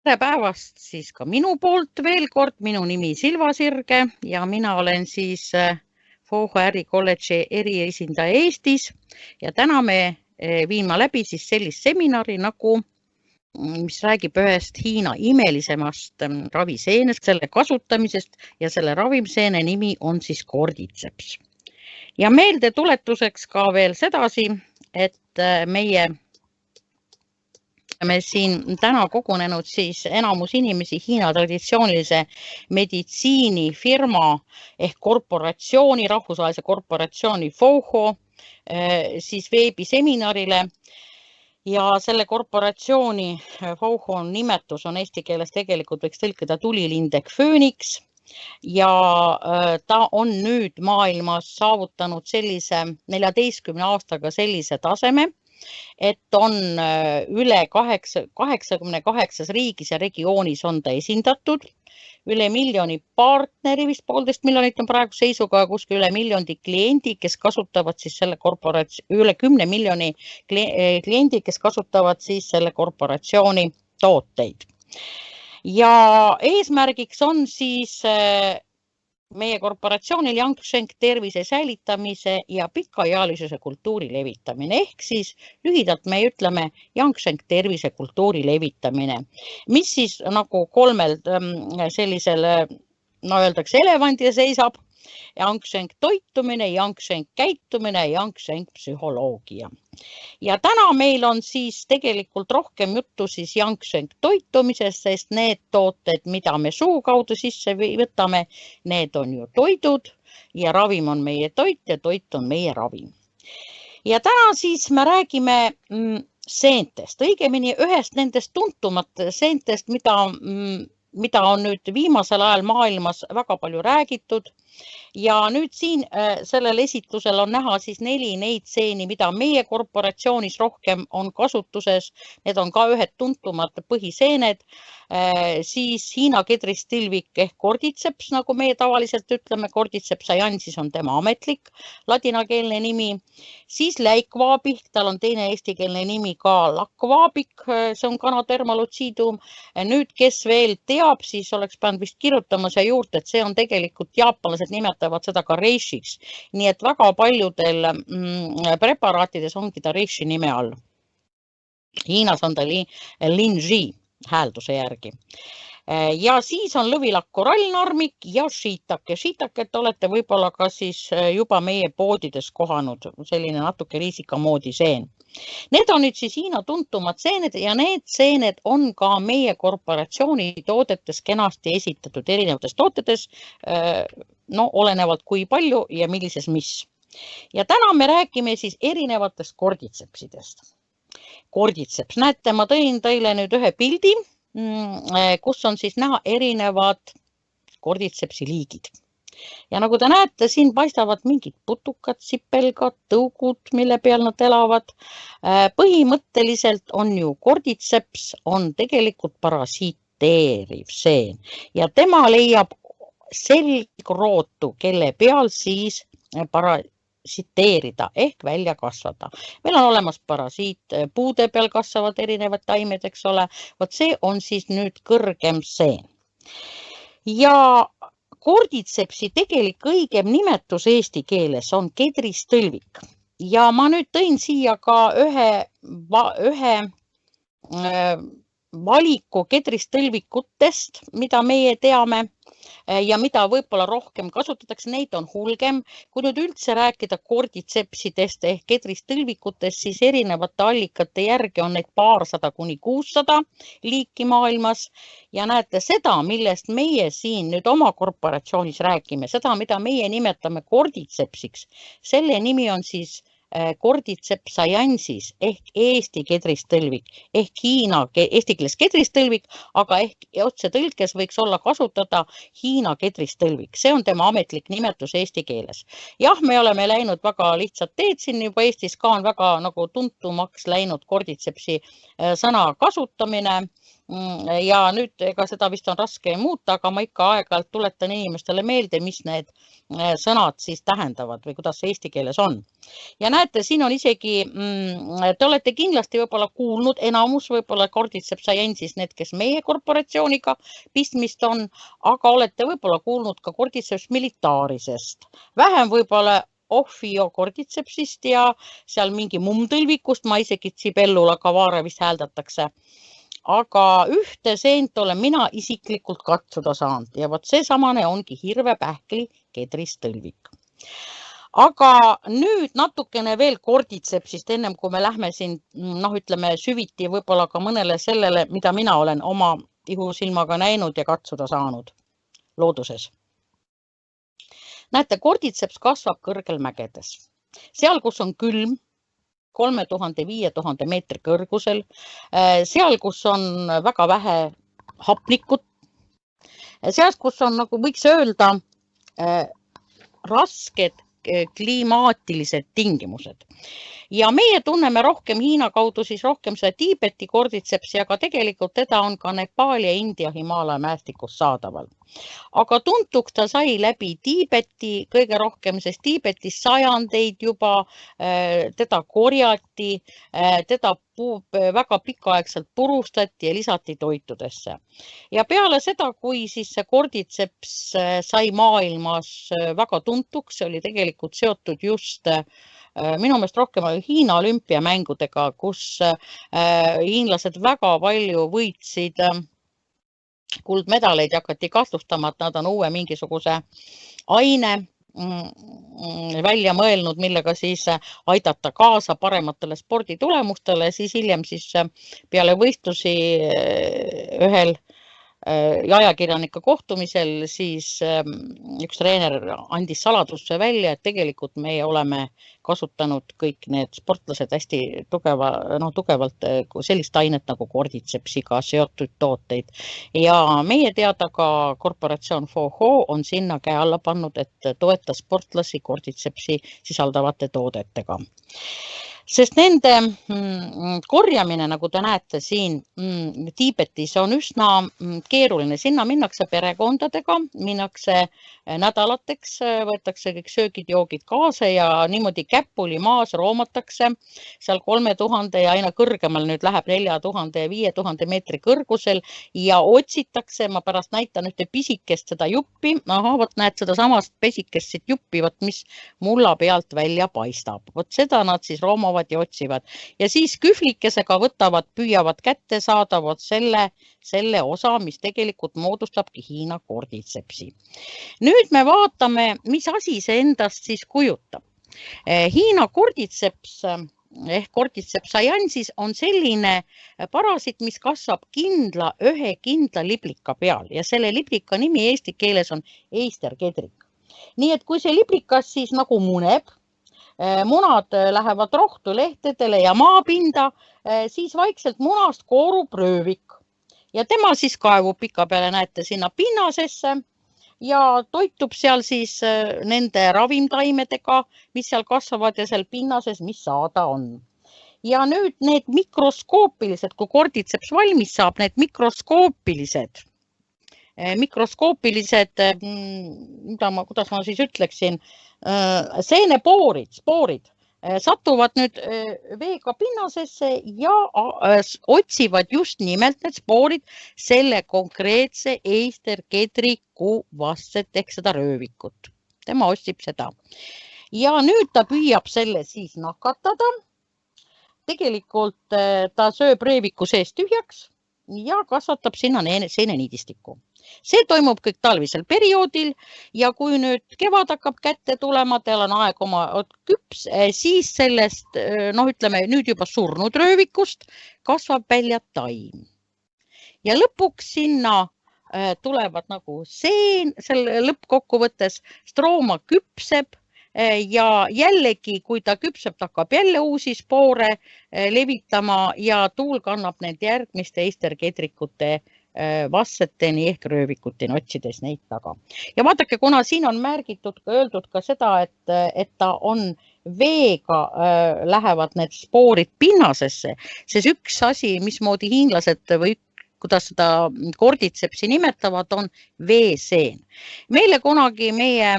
Tere päevast siis ka minu poolt veel kord, minu nimi Silva Sirge ja mina olen siis Foho ärikolledži eriesindaja Eestis ja täna me viima läbi siis sellist seminari nagu, mis räägib ühest Hiina imelisemast raviseenest, selle kasutamisest ja selle raviseene nimi on siis Cordyceps. Ja meelde tuletuseks ka veel sedasi, et me siin täna kogunenud siis enamus inimesi Hiina traditsioonilise meditsiinifirma ehk korporatsiooni, rahvusvahelise korporatsiooni Foho siis veebiseminarile ja selle korporatsiooni Foho nimetus on eesti keeles tegelikult võiks tõlkida tulilind ehk fööniks ja ta on nüüd maailmas saavutanud sellise 14 aastaga sellise taseme, et on üle 88 riigis ja regioonis on ta esindatud, üle miljoni partneri, vist 1,5 miljonit on praegu seisuga, kuskil üle miljoni kliendi, kes kasutavad siis selle üle 10 miljoni kliendi, kes kasutavad siis selle korporatsiooni tooteid. Ja eesmärgiks on siis meie korporatsioonil Yangsheng tervise säilitamise ja pikaealisuse kultuuri levitamine ehk siis lühidalt me ütleme Yangsheng tervise kultuuri levitamine, mis siis nagu kolmel sellisel, öeldakse elevandil seisab, Yangsheng toitumine, Yangsheng käitumine, Yangsheng psühholoogia. Ja täna meil on siis tegelikult rohkem juttu siis Yangsheng toitumisest, sest need tooted, mida me suu kaudu sisse võtame, need on ju toidud ja ravim on meie toit ja toit on meie ravim. Ja täna siis me räägime seentest, õigemini ühest nendest tuntumat seentest, mida on nüüd viimasel ajal maailmas väga palju räägitud. Ja nüüd siin sellel esitlusel on näha siis 4 neid seeni, mida meie korporatsioonis rohkem on kasutuses. Need on ka ühed tuntumad põhiseened. Siis Hiina kedristilvik ehk Cordyceps, nagu meie tavaliselt ütleme, Cordyceps saiensis on tema ametlik ladinakeelne nimi. Siis läikvaabik, tal on teine eestikeelne nimi ka lakvaabik, see on Ganodermalocidum. Nüüd, kes veel teab, siis oleks pidanud vist kirjutama siia juurde, et see on tegelikult jaapanlased nimetavad seda ka reishiks. Nii et väga paljudel preparaatides ongi ta reishi nime all. Hiinas on ta linji häälduse järgi. Ja siis on lõvilakk korallnarmik ja shiitake. Shiitaket olete võib-olla ka siis juba meie poodides kohanud, selline natuke riisika moodi seen. Need on nüüd siis Hiina tuntumad seened ja need seened on ka meie korporatsiooni toodetes kenasti esitatud erinevates tootetes, olenevalt kui palju ja millises mis. Ja täna me räägime siis erinevatest Cordycepsidest. Cordyceps, näete, ma tõin teile nüüd ühe pildi, kus on siis näha erinevad Cordycepsi liigid. Ja nagu te näete, siin paistavad mingid putukad, sipelgad, tõugud, mille peal nad elavad. Põhimõtteliselt on ju Cordyceps on tegelikult parasiteeriv seen ja tema leiab selgrootu, kelle peal siis parasiteerida ehk välja kasvada. Meil on olemas parasiit, puude peal kasvavad erinevad taimed, eks ole. Vot see on siis nüüd kõrgem seen. Ja Cordycepsi tegelik õigem nimetus eesti keeles on kedristõlvik. Ja ma nüüd tõin siia ka ühe valiku kedristõlvikutest, mida meie teame ja mida võib-olla rohkem kasutatakse, neid on hulgem. Kui nüüd üldse rääkida Cordycepsidest ehk kedristõlvikutest, siis erinevate allikate järgi on neid paarsada kuni 600 liiki maailmas. Ja näete seda, millest meie siin nüüd oma korporatsioonis räägime, seda, mida meie nimetame Cordycepsiks, selle nimi on siis Cordyceps saiensis ehk eesti kedristõlvik ehk Hiina eesti keeles kedristõlvik, aga ehk otse tõlkes võiks olla kasutada Hiina kedristõlvik. See on tema ametlik nimetus eesti keeles. Jah, me oleme läinud väga lihtsalt teed siin juba Eestis ka on väga nagu tuntumaks läinud Cordycepsi sõna kasutamine ja nüüd ega seda vist on raske muuta, aga ma ikka aeg-ajalt tuletan inimestele meelde, mis need sõnad siis tähendavad või kuidas see eesti keeles on. Ja näete, siin on isegi, te olete kindlasti võib-olla kuulnud, enamus võib-olla Cordyceps saiensis, need, kes meie korporatsiooniga pistmist on, aga olete võib-olla kuulnud ka Cordyceps militarisest. Vähem võib-olla Ophiocordycepsist ja seal mingi mummtõlvikust, ma isegi Cibellula cavare vist hääldatakse. Aga ühte seent olen mina isiklikult katsuda saanud ja vot see samane ongi hirvepähkli kedristõlvik. Aga nüüd natukene veel Cordycepsist, ennem kui me lähme siin, ütleme süviti võib-olla ka mõnele sellele, mida mina olen oma ihusilmaga näinud ja katsuda saanud looduses. Näete, Cordyceps kasvab kõrgel mägedes. Seal, kus on külm, 3000–5000 meetri kõrgusel, seal, kus on väga vähe hapnikut, seal, kus on, nagu võiks öelda, rasked klimaatilised tingimused. Ja meie tunneme rohkem Hiina kaudu siis rohkem seda Tiibeti Cordycepsi, aga tegelikult teda on ka Nepali ja India Himaalaja mäestikus saadaval. Aga tuntuks ta sai läbi Tiibeti kõige rohkem, sest Tiibetis sajandeid juba teda korjati, teda väga pikaaegselt purustati ja lisati toitudesse. Ja peale seda, kui siis see Cordyceps sai maailmas väga tuntuks, see oli tegelikult seotud just minu meelest rohkem Hiina olümpiamängudega, kus hiinlased väga palju võitsid kuldmedaleid ja hakati kahtlustama, et nad on uue mingisuguse aine välja mõelnud, millega siis aidata kaasa parematele sporditulemustele. Siis hiljem siis peale võistlusi ühel ajakirjanike kohtumisel siis üks treener andis saladuse välja, et tegelikult meie oleme kasutanud kõik need sportlased hästi tugevalt sellist ainet nagu Cordycepsiga seotud tooteid. Ja meie teada ka korporatsioon FOHO on sinna käe alla pannud, et toeta sportlasi Cordycepsi sisaldavate toodetega. Sest nende korjamine, nagu te näete siin Tiibetis, on üsna keeruline. Sinna minnakse perekondadega, minnakse nädalateks, võetakse kõik söögid, joogid kaasa ja niimoodi käpuli maas roomatakse seal 3000 ja aina kõrgemal nüüd läheb 4000 ja 5000 meetri kõrgusel ja otsitakse, ma pärast näitan ühte pisikest seda juppi, vot näed seda samast pisikest siit juppi, mis mulla pealt välja paistab. Vot seda nad siis roomavad ja otsivad ja siis kühvlikesega võtavad, püüavad kätte saada vot selle osa, mis tegelikult moodustabki Hiina Cordycepsi. Nüüd me vaatame, mis asi see endast siis kujutab. Hiina Cordyceps ehk Cordyceps saiensis on selline parasiit, mis kasvab ühe kindla liblika peal ja selle liblika nimi eesti keeles on eisterkedrik. Nii et kui see liblikas siis nagu muneb, munad lähevad rohtu lehtedele ja maapinda, siis vaikselt munast koorub röövik ja tema siis kaevub pika peale, näete, sinna pinnasesse ja toitub seal siis nende ravimtaimedega, mis seal kasvavad ja seal pinnases, mis saada on. Ja nüüd need mikroskoopilised, kui Cordyceps valmis saab, need mikroskoopilised, kuidas ma siis ütleksin, seenepoorid, spoorid satuvad nüüd veega pinnasesse ja otsivad just nimelt need spoorid selle konkreetse eisterkedriku vastet ehk seda röövikut. Tema otsib seda. Ja nüüd ta püüab selle siis nakatada. Tegelikult ta sööb rööviku sees tühjaks ja kasvatab sinna seeneniidistikku. See toimub kõik talvisel perioodil ja kui nüüd kevad hakkab kätte tulema, teil on aeg oma küps, siis sellest, ütleme nüüd juba surnud röövikust kasvab välja taim. Ja lõpuks sinna tulevad nagu seen, selle lõppkokkuvõttes strooma küpseb ja jällegi, kui ta küpseb, ta hakkab jälle uusi spoore levitama ja tuul kannab need järgmiste eisterkedrikute vasseteni ehk röövikuteni, otsides neid taga. Ja vaadake, kuna siin on öeldud ka seda, et ta on veega lähevad need spoorid pinnasesse, siis üks asi, mismoodi hiinlased või kuidas seda korditsepsi nimetavad, on veeseen. Meile kunagi meie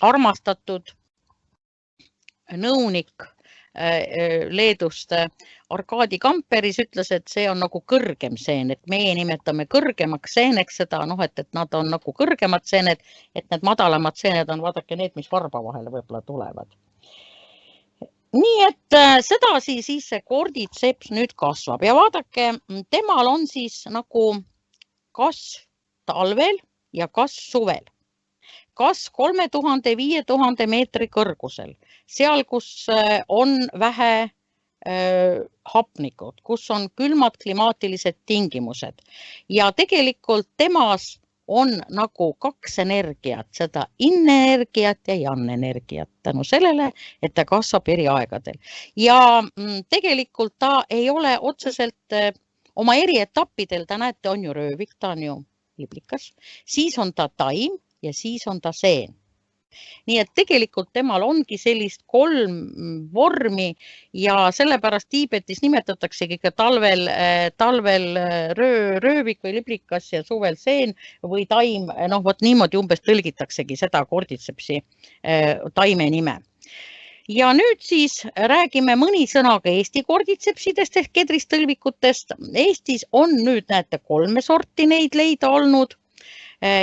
armastatud nõunik Leedust Arkadi Kamperis ütles, et see on nagu kõrgem seen, et meie nimetame kõrgemaks seeneks seda, et nad on nagu kõrgemad seened, et need madalamad seened on, vaadake need, mis varba vahele võib-olla tulevad. Nii et seda siis see korditseps nüüd kasvab ja vaadake, temal on siis nagu kasv talvel ja kasv suvel. Kas 3000–5000 meetri kõrgusel, seal, kus on vähe hapnikud, kus on külmad klimaatilised tingimused ja tegelikult temas on nagu kaks energiat, seda yin-energiat ja yang-energiat tänu sellele, et ta kasvab eri aegadel. Ja tegelikult ta ei ole otseselt oma eri etappidel, ta näete, on ju röövik, ta on ju liblikas, siis on ta taim ja siis on ta seen. Nii et tegelikult temal ongi sellist 3 vormi ja sellepärast Tiibetis nimetataksegi ka talvel röövik või liblikas ja suvel seen või taim, vot niimoodi umbes tõlgitaksegi seda korditsepsi taime nime. Ja nüüd siis räägime mõni sõnaga Eesti korditsepsidest ehk kedristõlvikutest. Eestis on nüüd, näete, 3 sorti neid leida olnud.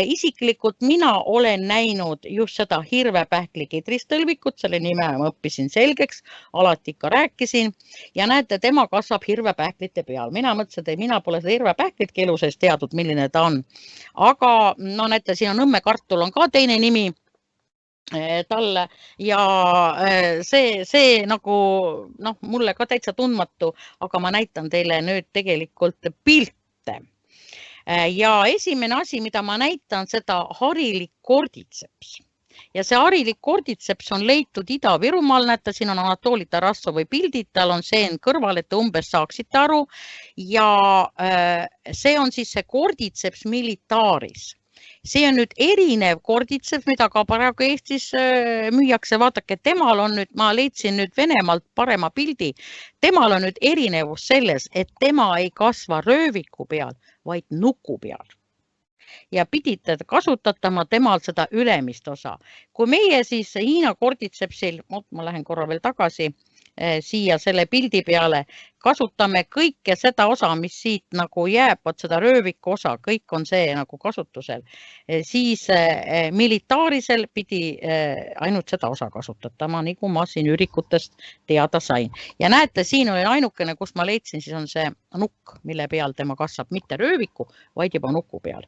Isiklikult mina olen näinud just seda hirvepähkli kedristõlvikut, selle nime ma õppisin selgeks, alati ikka rääkisin ja näete, tema kasvab hirvepähklite peal. Mina mõtlesin, et mina pole seda hirvepähklitki elu sees teadnud, milline ta on. Aga näete, siin on õmmekartul on ka teine nimi talle ja see nagu mulle ka täitsa tundmatu, aga ma näitan teile nüüd tegelikult pilte. Ja esimene asi, mida ma näitan, seda harilik korditseps. Ja see harilik korditseps on leitud Ida-Virumaal, näete, siin on Anatoli Tarassovi pildid, tal on seen kõrval, et te umbes saaksite aru. Ja see on siis see korditseps militaris. See on nüüd erinev korditseps, mida ka praegu Eestis müüakse. Vaadake, temal on nüüd, ma leidsin nüüd Venemaalt parema pildi. Temal on nüüd erinevus selles, et tema ei kasva rööviku peal, vaid nuku peal. Ja pidite kasutatama temal seda ülemist osa. Kui meie siis Hiina korditsepsil, ma lähen korra veel tagasi, siia selle pildi peale, kasutame kõike seda osa, mis siit nagu jääb, seda rööviku osa, kõik on see nagu kasutusel, siis militaarisel pidi ainult seda osa kasutatama, nagu ma siin ürikutest teada sain. Ja näete, siin oli ainukene, kus ma leidsin, siis on see nukk, mille peal tema kasvab mitte rööviku, vaid juba nuku peal.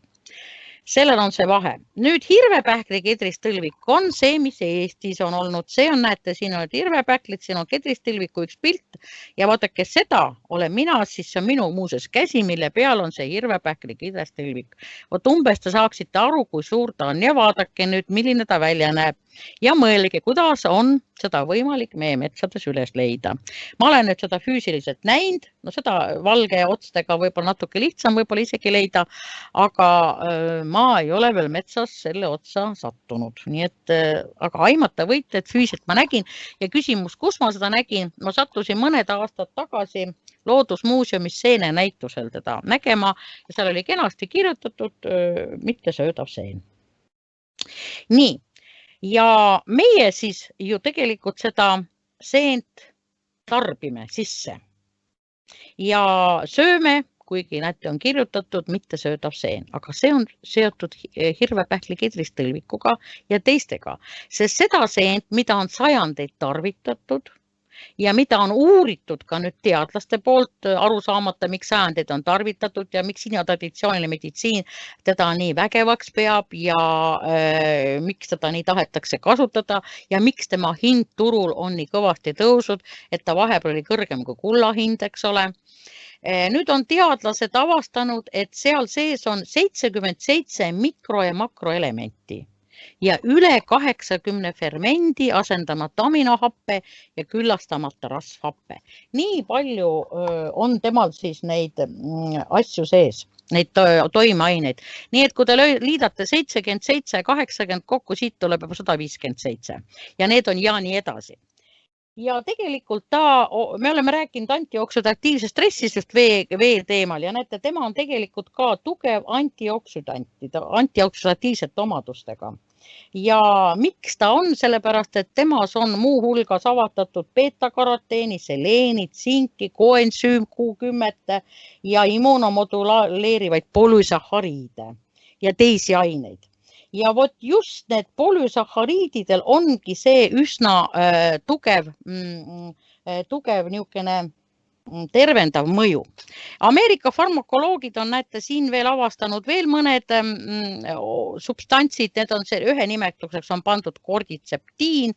Sellel on see vahe. Nüüd hirvepähkli kedristõlvik on see, mis Eestis on olnud. See on, näete, siin on hirvepähklid, siin on kedristõlviku üks pilt ja vaadake seda olen mina, siis see on minu muuses käsi, mille peal on see hirvepähkli kedristõlvik. Vot umbes te saaksite aru, kui suur ta on ja vaadake nüüd, milline ta välja näeb. Ja mõelge, kuidas on seda võimalik meie metsades üles leida. Ma olen nüüd seda füüsiliselt näinud, seda valge otstega võib-olla natuke lihtsam võib-olla isegi leida, aga ma ei ole veel metsas selle otsa sattunud. Nii et, aga aimata võite, et füüsiliselt ma nägin ja küsimus, kus ma seda nägin, ma sattusin mõned aastad tagasi Loodusmuuseumis seene näitusel teda nägema ja seal oli kenasti kirjutatud mitte söödav seen. Nii. Ja meie siis ju tegelikult seda seent tarbime sisse ja sööme, kuigi näete on kirjutatud mitte söödav seen, aga see on seotud hirvepähkli kedristõlvikuga ja teistega, sest seda seent, mida on sajandeid tarvitatud ja mida on uuritud ka nüüd teadlaste poolt aru saamata, miks sajandeid on tarvitatud ja miks Hiina traditsiooniline meditsiin teda nii vägevaks peab ja miks teda nii tahetakse kasutada ja miks tema hind turul on nii kõvasti tõusud, et ta vahepeal oli kõrgem kui kulla hind, eks ole. Nüüd on teadlased avastanud, et seal sees on 77 mikro- ja makroelementi. Ja üle 80 fermendi asendamata aminohappe ja küllastamata rasvhappe. Nii palju on temal siis neid asju sees, neid toimeaineid. Nii et kui te liidate 77 ja 80 kokku, siit tuleb juba 157 ja need on ja nii edasi. ja tegelikult me oleme rääkinud antioksüdatiivsest stressist just vee teemal ja näete, tema on tegelikult ka tugev antioksüdatiivsete omadustega. Ja miks ta on? Sellepärast, et temas on muu hulgas avatatud beta-karoteeni, seleeni, tsinki, koensüüm Q10 ja immuunomoduleerivaid polüsahariide ja teisi aineid. Ja vot just need polüsahariididel ongi see üsna tugev niisugune tervendav mõju. Ameerika farmakoloogid on, näete, siin veel avastanud veel mõned substantsid, need on see ühe nimetuseks on pandud korditseptiin,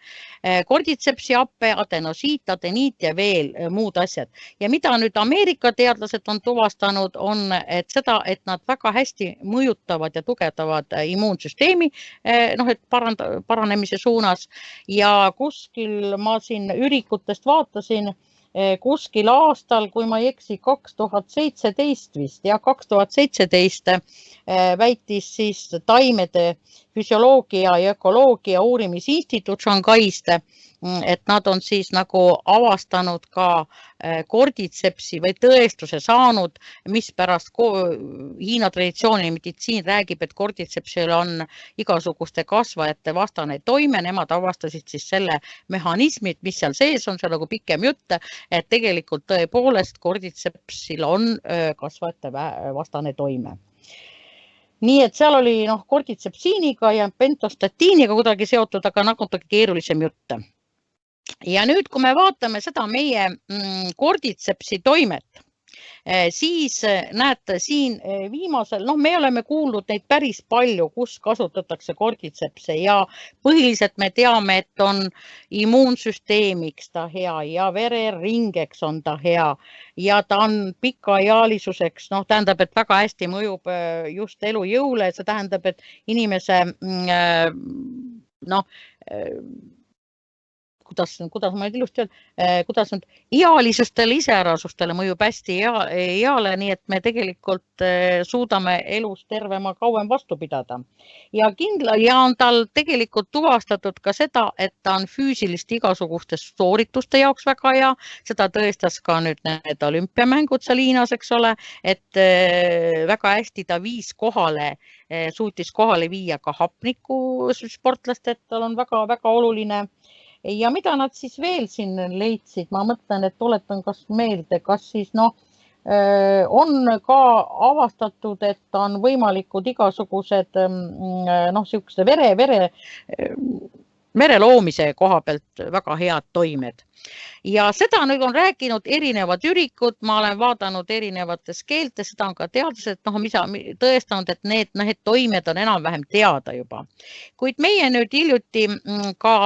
korditsepsihappe, adenosiit, adeniit ja veel muud asjad. Ja mida nüüd Ameerika teadlased on tuvastanud, on et seda, et nad väga hästi mõjutavad ja tugevdavad immuunsüsteemi, et paranemise suunas ja kuskil ma siin ürikutest vaatasin, kuskil aastal, kui ma ei eksi, 2017 vist, ja 2017 väitis siis taimede füsioloogia ja ökoloogia uurimisinstituut Shanghaist, et nad on siis nagu avastanud ka korditsepsi või tõestuse saanud, mispärast Hiina traditsiooniline meditsiin räägib, et korditsepsil on igasuguste kasvajate vastane toime, nemad avastasid siis selle mehhanismi, mis seal sees on, see nagu pikem jutt, et tegelikult tõepoolest korditsepsil on kasvajate vastane toime. Nii et seal oli korditsepsiiniga ja pentostatiiniga kuidagi seotud, aga natuke keerulisem jutt. Ja nüüd, kui me vaatame seda meie korditsepsi toimet, siis näete siin viimasel, me oleme kuulnud neid päris palju, kus kasutatakse korditsepse ja põhiliselt me teame, et on immuunsüsteemiks ta hea ja vereringeks on ta hea ja ta on pikaealisuseks, tähendab, et väga hästi mõjub just elujõule, see tähendab, et inimese kuidas ma ilusti olen, kuidas nüüd ealisustele, iseärasustele mõjub hästi eale, nii et me tegelikult suudame elus tervema kauem vastu pidada. Ja on tal tegelikult tuvastatud ka seda, et ta on füüsilist igasuguste soorituste jaoks väga hea, seda tõestas ka nüüd need olümpiamängud seal Hiinas, eks ole, et väga hästi ta suutis kohale viia ka hapniku sportlast, et tal on väga-väga oluline. Ja mida nad siis veel siin leidsid? Ma mõtlen, et tuletan kas meelde, kas siis on ka avastatud, et on võimalikud igasugused siukse vere loomise koha pealt väga head toimed. Ja seda nüüd on rääkinud erinevad ürikud, ma olen vaadanud erinevates keeltes, seda on ka teadlased tõestanud, et need toimed on enam-vähem teada juba. Kuid meie nüüd hiljuti ka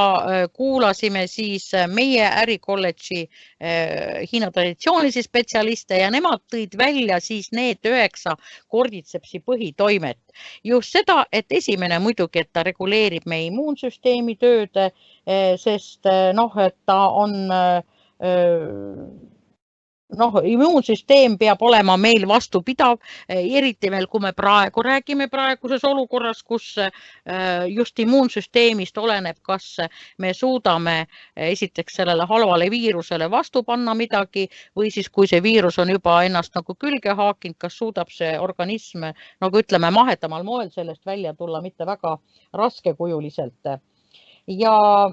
kuulasime siis meie ärikolledži Hiina traditsioonilisi spetsialiste ja nemad tõid välja siis need 9 korditsepsi põhitoimet. Just seda, et esimene muidugi, et ta reguleerib meie immuunsüsteemi tööd, sest et ta on immuunsüsteem peab olema meil vastupidav, eriti veel, kui me räägime praeguses olukorras, kus just immuunsüsteemist oleneb, kas me suudame esiteks sellele halvale viirusele vastu panna midagi või siis, kui see viirus on juba ennast nagu külge haakinud, kas suudab see organism, ütleme, mahedamal moel sellest välja tulla, mitte väga raskekujuliselt. Ja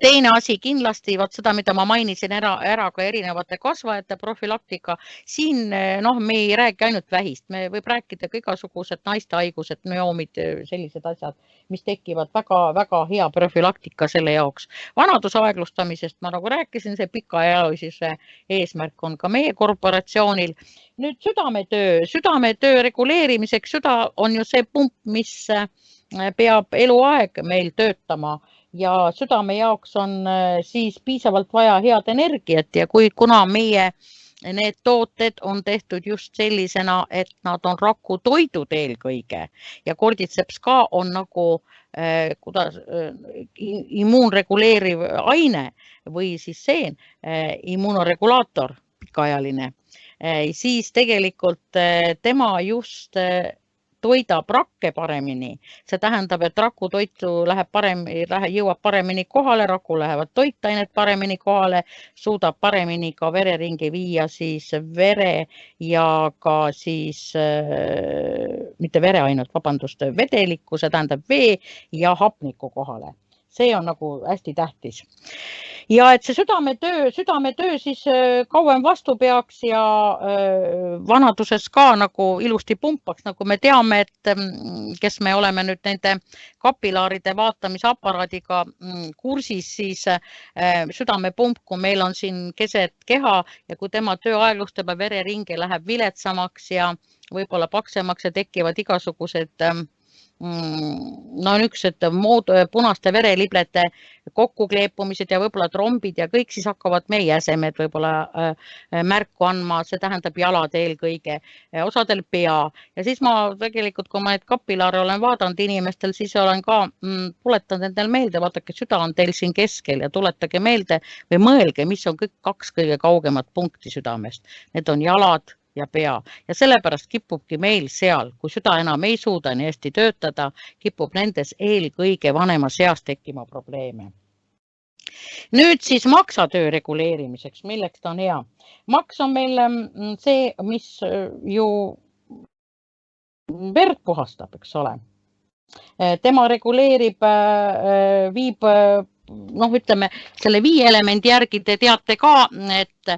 teine asi kindlasti, seda, mida ma mainisin ära ka erinevate kasvajate profülaktika, siin me ei räägi ainult vähist, me võib rääkida ka igasugused naiste haigused, müoomid, sellised asjad, mis tekivad väga-väga hea profülaktika selle jaoks. Vanaduse aeglustamisest ma nagu rääkisin, see pikaealisuse eesmärk on ka meie korporatsioonil. Nüüd südametöö reguleerimiseks, süda on ju see pump, mis peab eluaeg meil töötama ja südame jaoks on siis piisavalt vaja head energiat ja kuna meie need tooted on tehtud just sellisena, et nad on rakutoidud eelkõige ja korditseps ka on nagu immuunreguleeriv aine või siis seen, immuunoregulaator pikaajaline, siis tegelikult tema just toidab rakke paremini. See tähendab, et raku toitu jõuab paremini kohale, raku lähevad toitained paremini kohale, suudab paremini ka vereringe viia siis vere ja ka siis, mitte vere ainult, vabandust, vedelikku, see tähendab vee ja hapniku kohale. See on nagu hästi tähtis. Ja et see südametöö siis kauem vastu peaks ja vanaduses ka nagu ilusti pumpaks, nagu me teame, et kes me oleme nüüd nende kapilaaride vaatamisaparaadiga kursis, siis südamepump, kui meil on siin keset keha ja kui tema töö aeglustab ja vereringe läheb viletsamaks ja võib-olla paksemaks ja tekivad igasugused niisugused punaste vereliblete kokkukleepumised ja võib-olla trombid ja kõik, siis hakkavad meie jäsemed võib-olla märku andma, see tähendab jalad eelkõige, osadel pea. Ja siis ma tegelikult, kui ma need kapilaare olen vaadanud inimestel, siis olen ka tuletanud endal meelde, vaadake, süda on teil siin keskel ja tuletage meelde või mõelge, mis on kõik 2 kõige kaugemat punkti südamest. Need on jalad ja pea ja sellepärast kipubki meil seal, kui süda enam ei suuda nii hästi töötada, kipub nendes eelkõige vanemas eas tekkima probleeme. Nüüd siis maksatöö reguleerimiseks, milleks ta on hea. Maks on meil see, mis ju verd puhastab, eks ole. Tema reguleerib, viib ütleme, selle 5 elemendi järgi te teate ka, et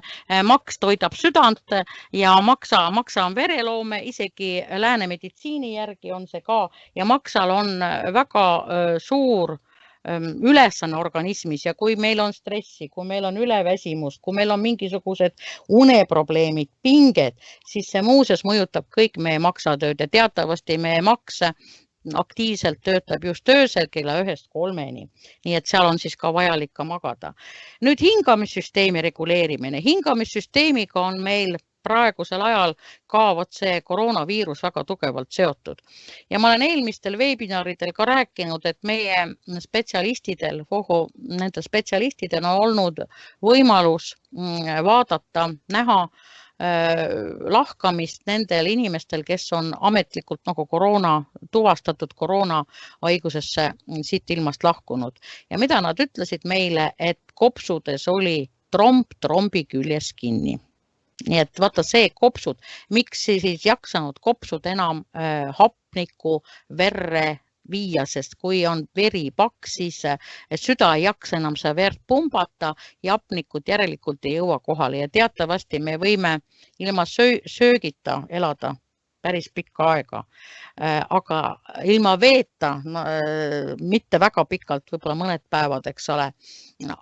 maks toidab südant ja maksa on vereloome, isegi lääne meditsiini järgi on see ka ja maksal on väga suur ülesanne organismis ja kui meil on stressi, kui meil on üleväsimus, kui meil on mingisugused uneprobleemid, pinged, siis see muuseas mõjutab kõik meie maksatööd ja teatavasti meie maks aktiivselt töötab just öösel kella 1-3-ni. Nii et seal on siis ka vajalik ka magada. Nüüd hingamissüsteemi reguleerimine. Hingamissüsteemiga on meil praegusel ajal ka see koroonaviirus väga tugevalt seotud. Ja ma olen eelmistel webinaridel ka rääkinud, et meie spetsialistidel, nende spetsialistidel on olnud võimalus vaadata, näha lahkamist nendel inimestel, kes on ametlikult nagu tuvastatud koroona haigusesse siit ilmast lahkunud. Ja mida nad ütlesid meile, et kopsudes oli trombi küljes kinni. Nii et vaata see kopsud, miks siis jaksanud kopsud enam hapniku verre viia, sest kui on veri paks, siis süda ei jaksa enam seda verd pumbata ja hapnikut järelikult ei jõua kohale ja teatavasti me võime ilma söögita elada päris pikka aega, aga ilma veeta, mitte väga pikalt, võib-olla mõned päevad, eks ole,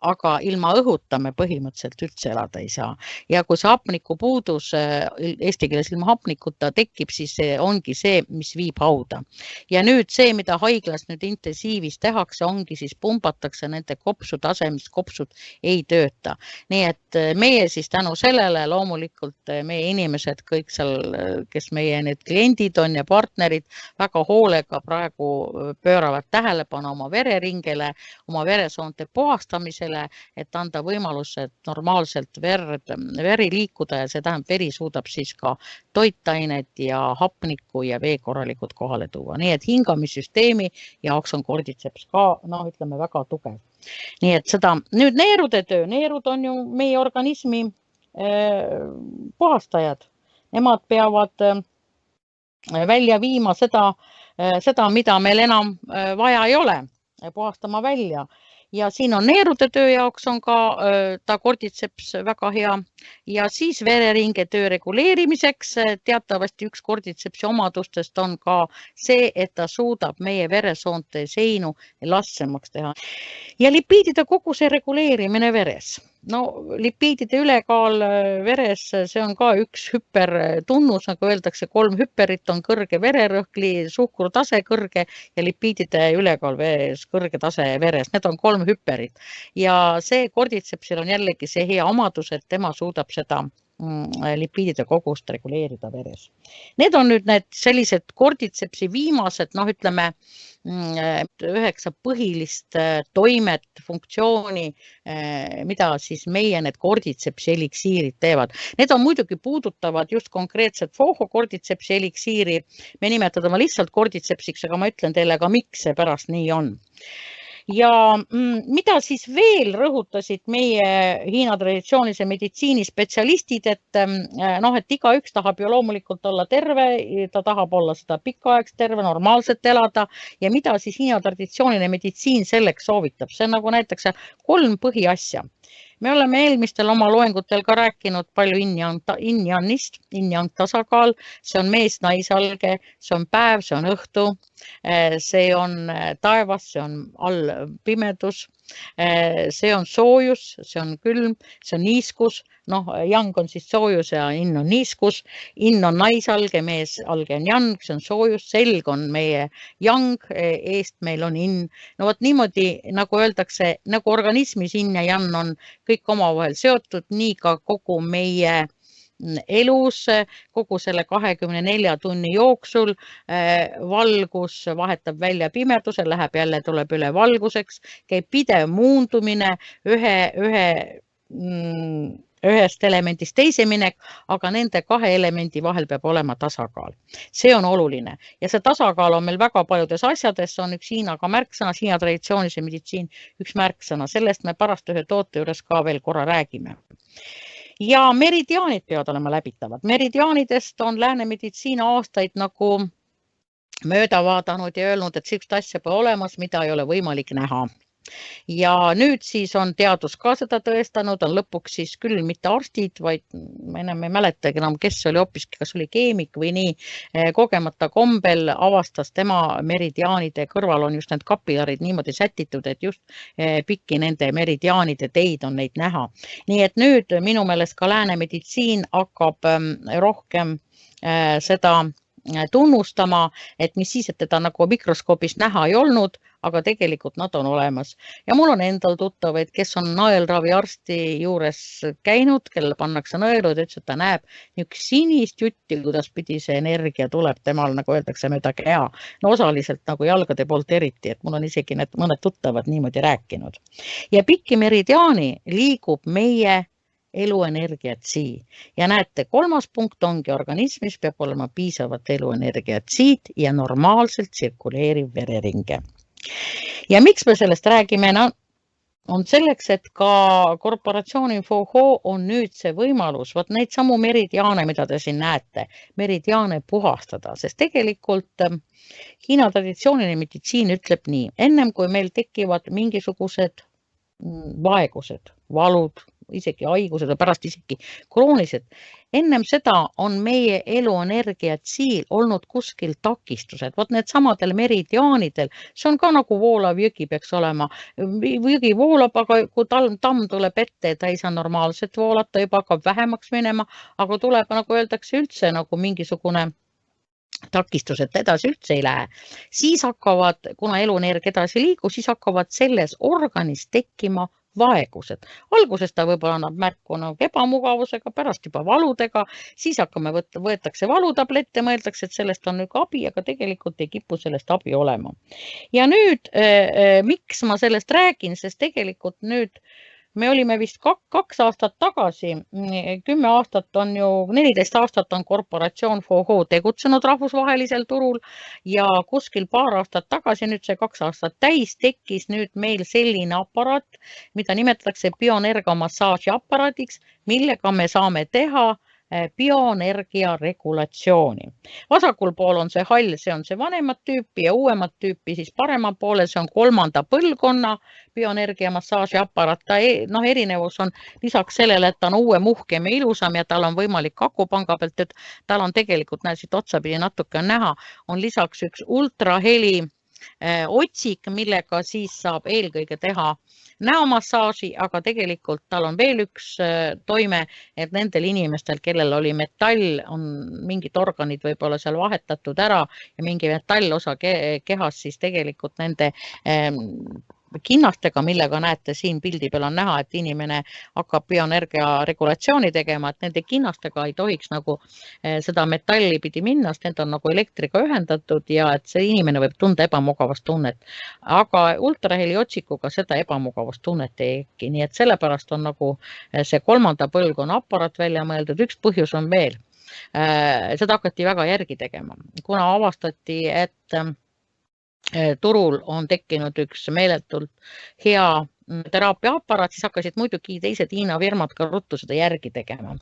aga ilma õhuta me põhimõtteliselt üldse elada ei saa. Ja kui see hapniku puudus, eesti keeles ilma hapnikuta tekib, siis see ongi see, mis viib hauda. Ja nüüd see, mida haiglas nüüd intensiivis tehakse, ongi siis pumbatakse nende kopsude asemest, kopsud ei tööta. Nii et meie siis tänu sellele loomulikult meie inimesed, kõik seal, kes meie need kliendid on ja partnerid, väga hoolega praegu pööravad tähelepanu oma vereringele, oma veresoonte puhastamisele, et anda võimalus, et normaalselt veri liikuda ja see tähendab, veri suudab siis ka toitainet ja hapniku ja vee korralikult kohale tuua. Nii et hingamissüsteemi jaoks on korditseps ka, ütleme, väga tugev. Nii et seda, nüüd neerude töö, neerud on ju meie organismi puhastajad. Nemad peavad välja viima seda, mida meil enam vaja ei ole, puhastama välja. Ja siin on neerude töö jaoks on ka ta korditseps väga hea ja siis vereringe töö reguleerimiseks teatavasti üks korditsepsi omadustest on ka see, et ta suudab meie veresoonte seinu elastsemaks teha. Ja lipiidide koguse reguleerimine veres. Lipiidide ülekaal veres, see on ka üks hüpertunnus, nagu öeldakse, 3 hüperit on kõrge vererõhk, suhkrutase kõrge ja lipiidide ülekaal veres, kõrge tase veres. Need on 3 hüperit ja see korditsepsil on jällegi see hea omadus, et tema suudab seda lipiidide kogust reguleerida veres. Need on nüüd need sellised korditsepsi viimased, ütleme, 9 põhilist toimet, funktsiooni, mida siis meie need korditsepsi eliksiirid teevad. Need on muidugi puudutavad just konkreetset FOHO korditsepsi eliksiiri. Me nimetame lihtsalt korditsepsiks, aga ma ütlen teile ka, miks see pärast nii on. Ja mida siis veel rõhutasid meie Hiina traditsioonilise meditsiini spetsialistid, et igaüks tahab ju loomulikult olla terve, ta tahab olla seda pikaaegselt terve, normaalselt elada ja mida siis Hiina traditsiooniline meditsiin selleks soovitab. See on nagu näiteks 3 põhiasja. Me oleme eelmistel oma loengutel ka rääkinud palju yin-yangist, yin-yang tasakaal, see on mees-naisalge, see on päev, see on õhtu, see on taevas, see on all pimedus, see on soojus, see on külm, see on niiskus, yang on siis soojus ja yin on niiskus, yin on naisalge, meesalge on yang, see on soojus, selg on meie yang, eest meil on yin. No vot niimoodi, nagu öeldakse, nagu organismis yin ja yang on kõik omavahel seotud, nii ka kogu meie elus, kogu selle 24 tunni jooksul valgus vahetab välja pimeduse, läheb jälle, tuleb üle valguseks, käib pidev muundumine, ühest elemendist teise minek, aga nende 2 elemendi vahel peab olema tasakaal. See on oluline ja see tasakaal on meil väga paljudes asjades, see on üks Hiina ka märksõna, Hiina traditsioonilise meditsiin üks märksõna, sellest me pärast ühe toote juures ka veel korra räägime. Ja meridiaanid peavad olema läbitavad. Meridiaanidest on lääne meditsiin aastaid nagu mööda vaadanud ja öelnud, et sellist asja pole olemas, mida ei ole võimalik näha. Ja nüüd siis on teadus ka seda tõestanud, on lõpuks siis küll mitte arstid, vaid ma enam ei mäletagi enam, kes oli hoopiski, kas oli keemik või nii, kogemata kombel avastas tema meridiaanide kõrval on just need kapillarid niimoodi sätitud, et just pikki nende meridiaanide teid on neid näha. Nii et nüüd minu meelest ka lääne meditsiin hakkab rohkem seda tunnustama, et mis siis, et teda nagu mikroskoobis näha ei olnud, aga tegelikult nad on olemas. Ja mul on endal tuttavaid, kes on nõelraviarsti juures käinud, kellele pannakse nõelud, ütles, et ta näeb üks sinist jutti, kuidas pidi see energia tuleb temal, nagu öeldakse, mööda keha. No osaliselt nagu jalgade poolt eriti, et mul on isegi need mõned tuttavad niimoodi rääkinud. Ja pikki meridiaani liigub meie eluenergiat sii. Ja näete, 3. punkt ongi organismis peab olema piisavat eluenergiat siit ja normaalselt tsirkuleeriv vereringe. Ja miks me sellest räägime? On selleks, et ka korporatsiooni FOHO on nüüd see võimalus, võt neid samu meridiaane, mida te siin näete, meridiaane puhastada, sest tegelikult Hiina traditsiooniline meditsiin ütleb nii, ennem kui meil tekivad mingisugused vaegused, valud, isegi haigused ja pärast isegi kroonised. Ennem seda on meie eluenergiat siil olnud kuskil takistused. Võt need samadel meridiaanidel, see on ka nagu voolav jõgi peaks olema. Jõgi voolab, aga kui tamm tuleb ette, ta ei saa normaalselt voolata, juba hakkab vähemaks minema, aga tuleb, nagu öeldakse, üldse nagu mingisugune takistus, et edasi üldse ei lähe. Siis hakkavad, kuna eluenergia edasi liigu, siis hakkavad selles organis tekkima vaegused. Alguses ta võib-olla annab märku ebamugavusega, pärast juba valudega, siis võetakse valutablette, mõeldakse, et sellest on nüüd abi, aga tegelikult ei kipu sellest abi olema. Ja nüüd, miks ma sellest räägin, sest tegelikult nüüd me olime vist 2 aastat tagasi, 10 aastat on ju, 14 aastat on korporatsioon FOHO tegutsenud rahvusvahelisel turul ja kuskil paar aastat tagasi, nüüd see 2 aastat täis, tekkis nüüd meil selline aparaat, mida nimetatakse bioenergiamassaaži aparaadiks, millega me saame teha bioenergia regulatsiooni. Vasakul pool on see hall, see on see vanemat tüüpi ja uuemat tüüpi, siis paremal poolel see on 3. põlvkonna bioenergia massaaži aparaat. Ta erinevus on lisaks sellele, et ta on uue muhkem ja ilusam ja tal on võimalik akupanga pealt, et tal on tegelikult, siit otsapidi natuke on näha, on lisaks üks ultraheli otsik, millega siis saab eelkõige teha näomassaaži, aga tegelikult tal on veel üks toime, et nendel inimestel, kellel oli metall, on mingid organid võib-olla seal vahetatud ära ja mingi metallosa kehas, siis tegelikult nende kinnastega, millega näete siin pildi peal on näha, et inimene hakkab bioenergia regulatsiooni tegema, et nende kinnastega ei tohiks nagu seda metalli pidi minna, sest need on nagu elektriga ühendatud ja et see inimene võib tunda ebamugavast tunnet. Aga ultraheliotsikuga seda ebamugavast tunnet ei eki, nii et sellepärast on nagu see 3. põlvkonna aparaat välja mõeldud. Üks põhjus on veel. Seda hakati väga järgi tegema, kuna avastati, et turul on tekkinud üks meeletult hea teraapiaaparaat, siis hakkasid muidugi teised Hiina firmad ka ruttu seda järgi tegema.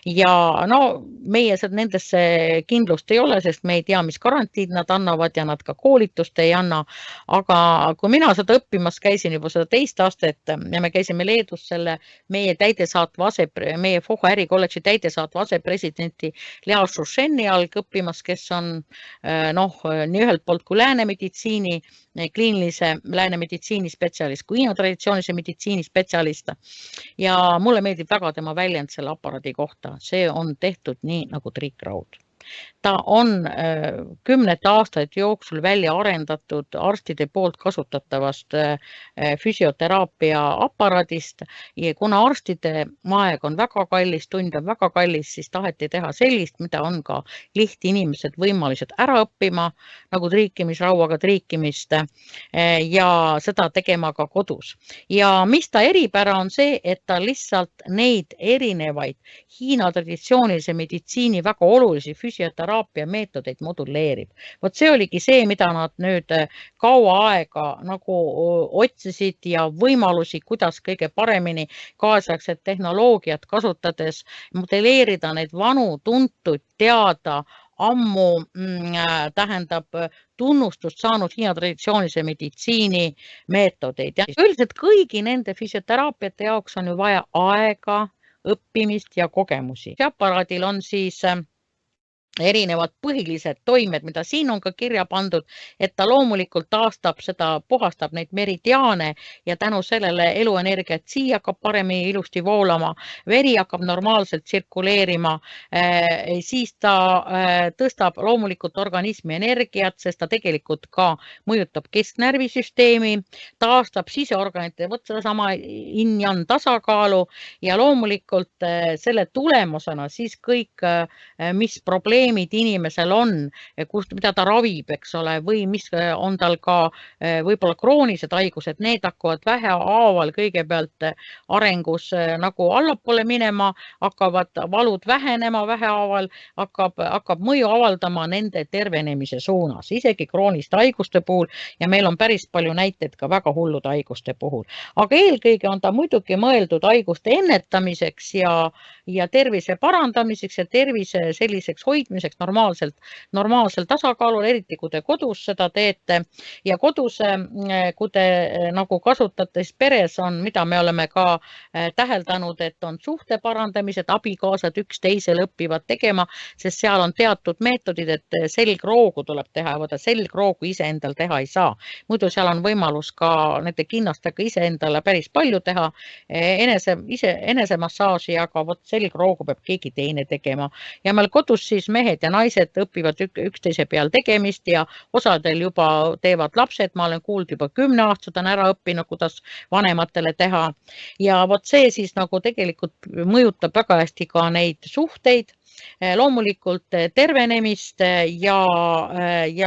Ja no meie nendesse kindlust ei ole, sest me ei tea, mis garantiid nad annavad ja nad ka koolitust ei anna. Aga kui mina seda õppimas käisin juba seda 2. astet ja me käisime Leedus selle meie FOHA ärikolledži täidesaatva asepresidenti Lea Šušeni alg õppimas, kes on nii ühelt poolt kui läänemeditsiini, kliinilise läänemeditsiini spetsialist kui Hiina traditsioonilise meditsiini spetsialist. Ja mulle meeldib väga tema väljend selle aparaadi kohta. See on tehtud nii nagu triikraud. Ta on 10 aastaid jooksul välja arendatud arstide poolt kasutatavast füsioteraapia aparaadist ja kuna arstide aeg on väga kallis, tund on väga kallis, siis taheti teha sellist, mida on ka lihtinimesed võimalised ära õppima, nagu triikimisrauaga triikimist ja seda tegema ka kodus. Ja mis ta eripära on see, et ta lihtsalt neid erinevaid Hiina traditsioonilise meditsiini väga olulisi füsioteraapia meetodeid moduleerib. Vot see oligi see, mida nad nüüd kaua aega nagu otsisid ja võimalusi, kuidas kõige paremini kaasaegset tehnoloogiat kasutades modelleerida neid vanu tuntud teada ammu tähendab tunnustust saanud Hiina traditsioonilise meditsiini meetodeid. Ja üldiselt kõigi nende füsioteraapiate jaoks on ju vaja aega, õppimist ja kogemusi. Aparaadil on siis erinevad põhilised toimed, mida siin on ka kirja pandud, et ta loomulikult taastab seda, puhastab neid meridiaane ja tänu sellele eluenergiat siia hakkab paremini ilusti voolama, veri hakkab normaalselt tsirkuleerima, siis ta tõstab loomulikult organismi energiat, sest ta tegelikult ka mõjutab kesknärvisüsteemi, taastab siseorganite sedasama yin-yang tasakaalu ja loomulikult selle tulemusena siis kõik, mis probleemid inimesel on, mida ta ravib, eks ole, või mis on tal ka võib-olla kroonised haigused, need hakkavad vähehaaval kõigepealt arengus nagu allapoole minema, hakkavad valud vähenema vähehaaval, hakkab mõju avaldama nende tervenemise suunas, isegi krooniste haiguste puhul ja meil on päris palju näiteid ka väga hullude haiguste puhul. Aga eelkõige on ta muidugi mõeldud haiguste ennetamiseks ja tervise parandamiseks ja tervise selliseks hoidmiseks normaalsel tasakaalul, eriti kui te kodus seda teete ja kodus, kui te nagu kasutate, siis peres on, mida me oleme ka täheldanud, et on suhte parandamised, abikaasad üksteisel õppivad tegema, sest seal on teatud meetodid, et selgroogu tuleb teha, vaata selgroogu ise endal teha ei saa. Muidu seal on võimalus ka nende kinnastega ise endale päris palju teha, enesemassaaži, aga vot selgroogu peab keegi teine tegema. Ja meil kodus siis mehed ja naised õpivad üksteise peal tegemist ja osadel juba teevad lapsed. Ma olen kuulnud juba 10-aastased on ära õppinud, kuidas vanematele teha. Ja vot see siis nagu tegelikult mõjutab väga hästi ka neid suhteid, loomulikult tervenemist ja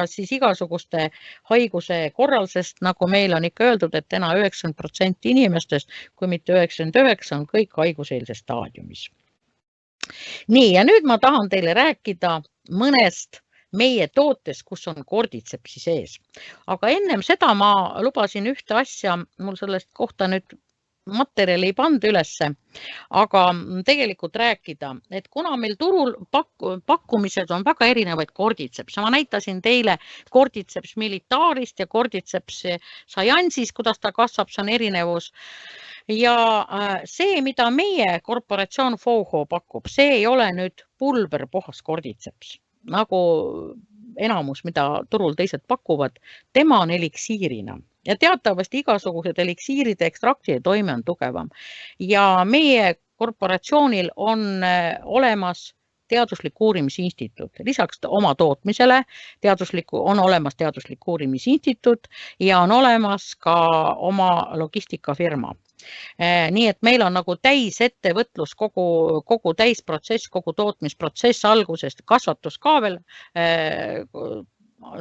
siis igasuguste haiguse korral, sest nagu meil on ikka öeldud, et täna 90% inimestest, kui mitte 99, on kõik haiguseelses staadiumis. Nii, ja nüüd ma tahan teile rääkida mõnest meie tootest, kus on korditsepsi sees. Aga ennem seda ma lubasin ühte asja, mul sellest kohta nüüd materjali ei pannud ülesse, aga tegelikult rääkida, et kuna meil turul pakkumised on väga erinevaid korditsepse, ma näitasin teile korditseps militaarist ja korditseps science'is, kuidas ta kasvab, see on erinevus. Ja see, mida meie korporatsioon FOHO pakub, see ei ole nüüd pulber puhas korditseps, nagu enamus, mida turul teised pakuvad, tema on eliksiirina. Ja teatavasti igasugused eliksiiride ekstraktide toime on tugevam. Ja meie korporatsioonil on olemas teaduslik uurimisinstituut. Lisaks oma tootmisele on olemas teaduslik uurimisinstituut ja on olemas ka oma logistikafirma. Nii et meil on nagu täis ettevõtlus, kogu täisprotsess, kogu tootmisprotsess algusest, kasvatus ka veel,